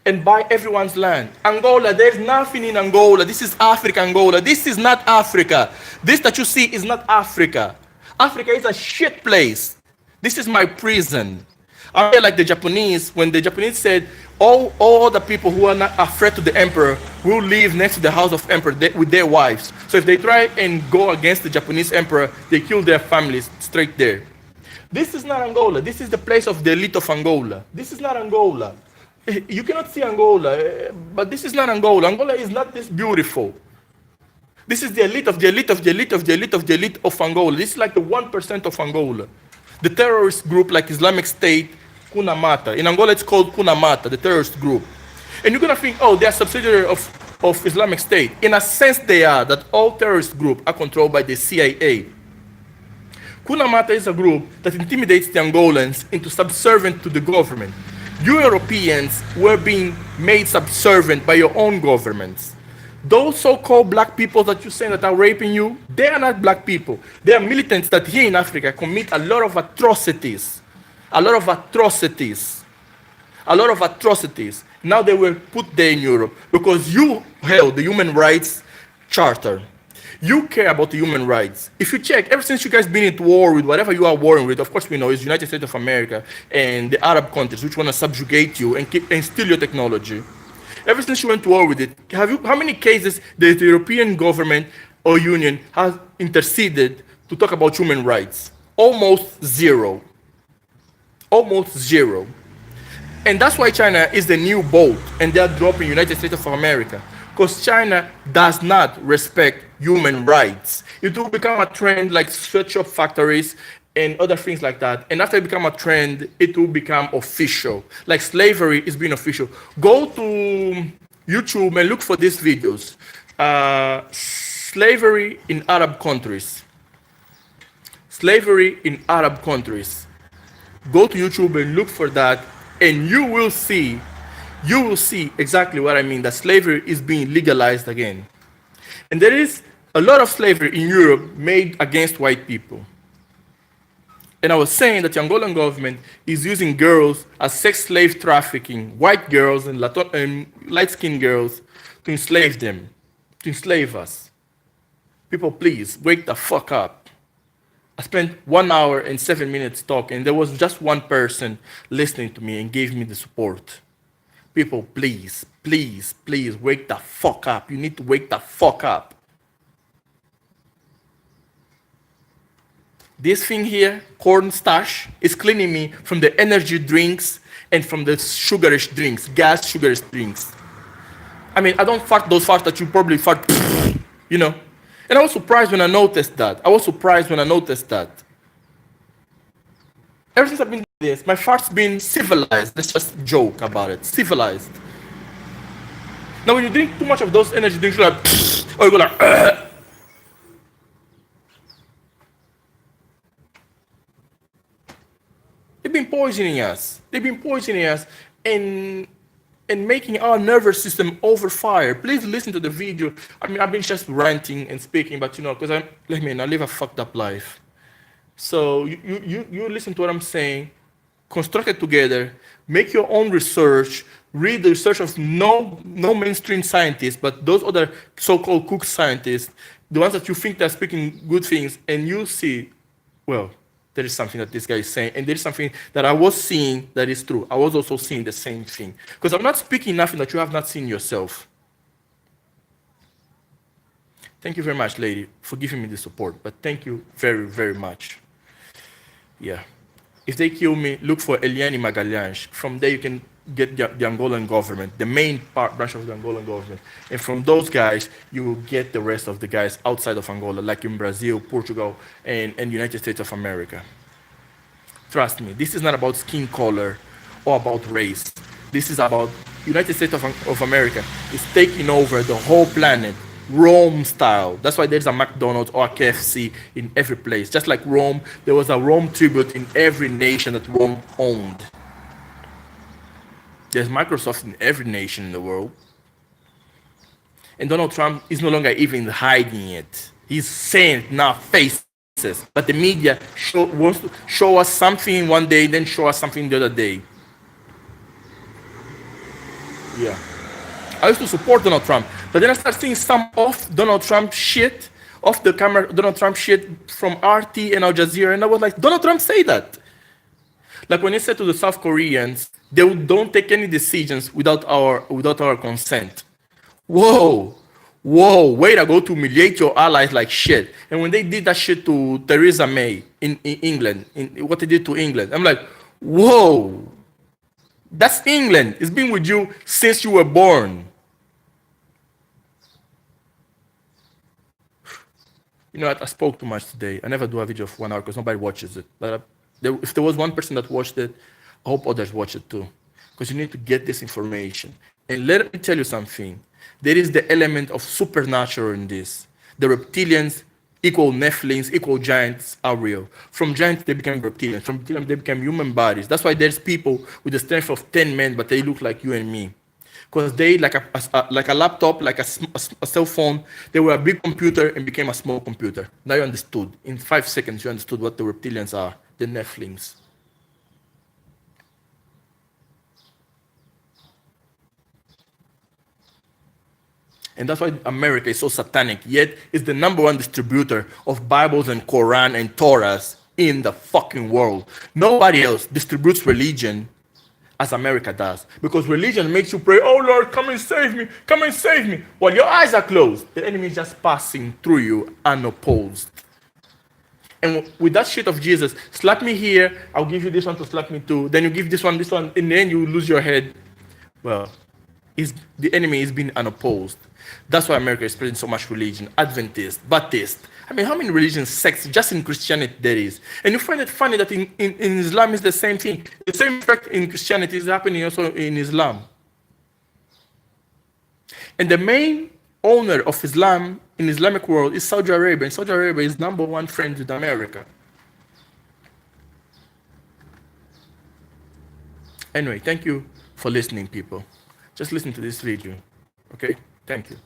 Angola, there's nothing in Angola. This is Africa, Angola. This is not Africa. This that you see is not Africa. Africa is a shit place. This is my prison. I feel like the Japanese, when the Japanese said all the people who are not a threat to the emperor will live next to the house of emperor with their wives. So if they try and go against the Japanese emperor, they kill their families straight there. This is not Angola. This is the place of the elite of Angola. This is not Angola. You cannot see Angola, but this is not Angola. Angola is not this beautiful. This is the elite of the elite of the elite of the elite of the elite of Angola. This is like the 1% of Angola. The terrorist group like Islamic State, Kunamata. In Angola, it's called Kunamata, the terrorist group. And you're going to think, oh, they're a subsidiary of Islamic State. In a sense, they are, that all terrorist groups are controlled by the CIA. Kunamata is a group that intimidates the Angolans into subservient to the government. You Europeans were being made subservient by your own governments. Those so-called black people that you say that are raping you, they are not black people. They are militants that here in Africa commit a lot of atrocities. A lot of atrocities. A lot of atrocities. Now they were put there in Europe because you held the Human Rights Charter. You care about the human rights. If you check, ever since you guys been at war with whatever you are warring with, of course we know it's United States of America and the Arab countries which want to subjugate you and steal your technology. Ever since you went to war with it, how many cases the European government or union has interceded to talk about human rights? Almost zero. Almost zero. And that's why China is the new boat and they're dropping United States of America. Because China does not respect human rights. It will become a trend like sweatshop factories and other things like that. And after it becomes a trend, it will become official. Like slavery is being official. Go to YouTube and look for these videos. Slavery in Arab countries. Slavery in Arab countries. Go to YouTube and look for that, and you will see exactly what I mean, that slavery is being legalized again. And there is a lot of slavery in Europe made against white people. And I was saying that the Angolan government is using girls as sex slave trafficking, white girls and light-skinned girls, to enslave them, to enslave us. People, please, wake the fuck up. I spent 1 hour and 7 minutes talking, and there was just one person listening to me and gave me the support. People, please, please, please, wake the fuck up. You need to wake the fuck up. This thing here, cornstarch, is cleaning me from the energy drinks and from the sugarish drinks, gas sugarish drinks. I mean, I don't fart those farts that you probably fart, you know. And I was surprised when I noticed that. Ever since I've been doing this, my fart's been civilized. Let's just joke about it. Civilized. Now, when you drink too much of those energy drinks, you're like, or you go like, They've been poisoning us. And making our nervous system overfire. Please listen to the video. I mean, I've been just ranting and speaking, but you know, because I live a fucked up life. So you listen to what I'm saying, construct it together, make your own research, read the research of no mainstream scientists, but those other so-called cook scientists, the ones that you think they're speaking good things, and you'll see, well, there is something that this guy is saying, and there is something that I was seeing that is true. I was also seeing the same thing. Because I'm not speaking nothing that you have not seen yourself. Thank you very much, lady, for giving me the support, but thank you very, very much. Yeah. If they kill me, look for Eliane Magalhães. From there, you can get the Angolan government, the main branch of the Angolan government. And from those guys, you will get the rest of the guys outside of Angola, like in Brazil, Portugal, and United States of America. Trust me, this is not about skin color or about race. This is about United States of America is taking over the whole planet, Rome style. That's why there's a McDonald's or a KFC in every place. Just like Rome, there was a Rome tribute in every nation that Rome owned. There's Microsoft in every nation in the world. And Donald Trump is no longer even hiding it. He's saying it now, faces. But the media wants to show us something one day, then show us something the other day. Yeah. I used to support Donald Trump, but then I started seeing some off Donald Trump shit, off the camera Donald Trump shit from RT and Al Jazeera, and I was like, Donald Trump say that. Like when he said to the South Koreans, they don't take any decisions without our consent. Whoa, whoa, way to go to humiliate your allies like shit. And when they did that shit to Theresa May in England, what they did to England, I'm like, whoa, that's England. It's been with you since you were born. You know, I spoke too much today. I never do a video of 1 hour because nobody watches it. But if there was one person that watched it, I hope others watch it too. Because you need to get this information. And let me tell you something. There is the element of supernatural in this. The reptilians equal Nephilims, equal giants are real. From giants, they became reptilians. From reptilians, they became human bodies. That's why there's people with the strength of 10 men, but they look like you and me. Because they, like a laptop, like a cell phone, they were a big computer and became a small computer. Now you understood. In 5 seconds, you understood what the reptilians are, the Nephilims. And that's why America is so satanic, yet it's the #1 distributor of Bibles and Quran and Torahs in the fucking world. Nobody else distributes religion as America does. Because religion makes you pray, oh Lord, come and save me, come and save me. While your eyes are closed, the enemy is just passing through you unopposed. And with that shit of Jesus, slap me here, I'll give you this one to slap me too. Then you give this one, and then you lose your head. Well, the enemy is being unopposed. That's why America is spreading so much religion. Adventist, Baptist. I mean, how many religions, sects, just in Christianity there is? And you find it funny that in Islam is the same thing. The same effect in Christianity is happening also in Islam. And the main owner of Islam in Islamic world is Saudi Arabia. And Saudi Arabia is #1 friend with America. Anyway, thank you for listening, people. Just listen to this video. Okay? Thank you.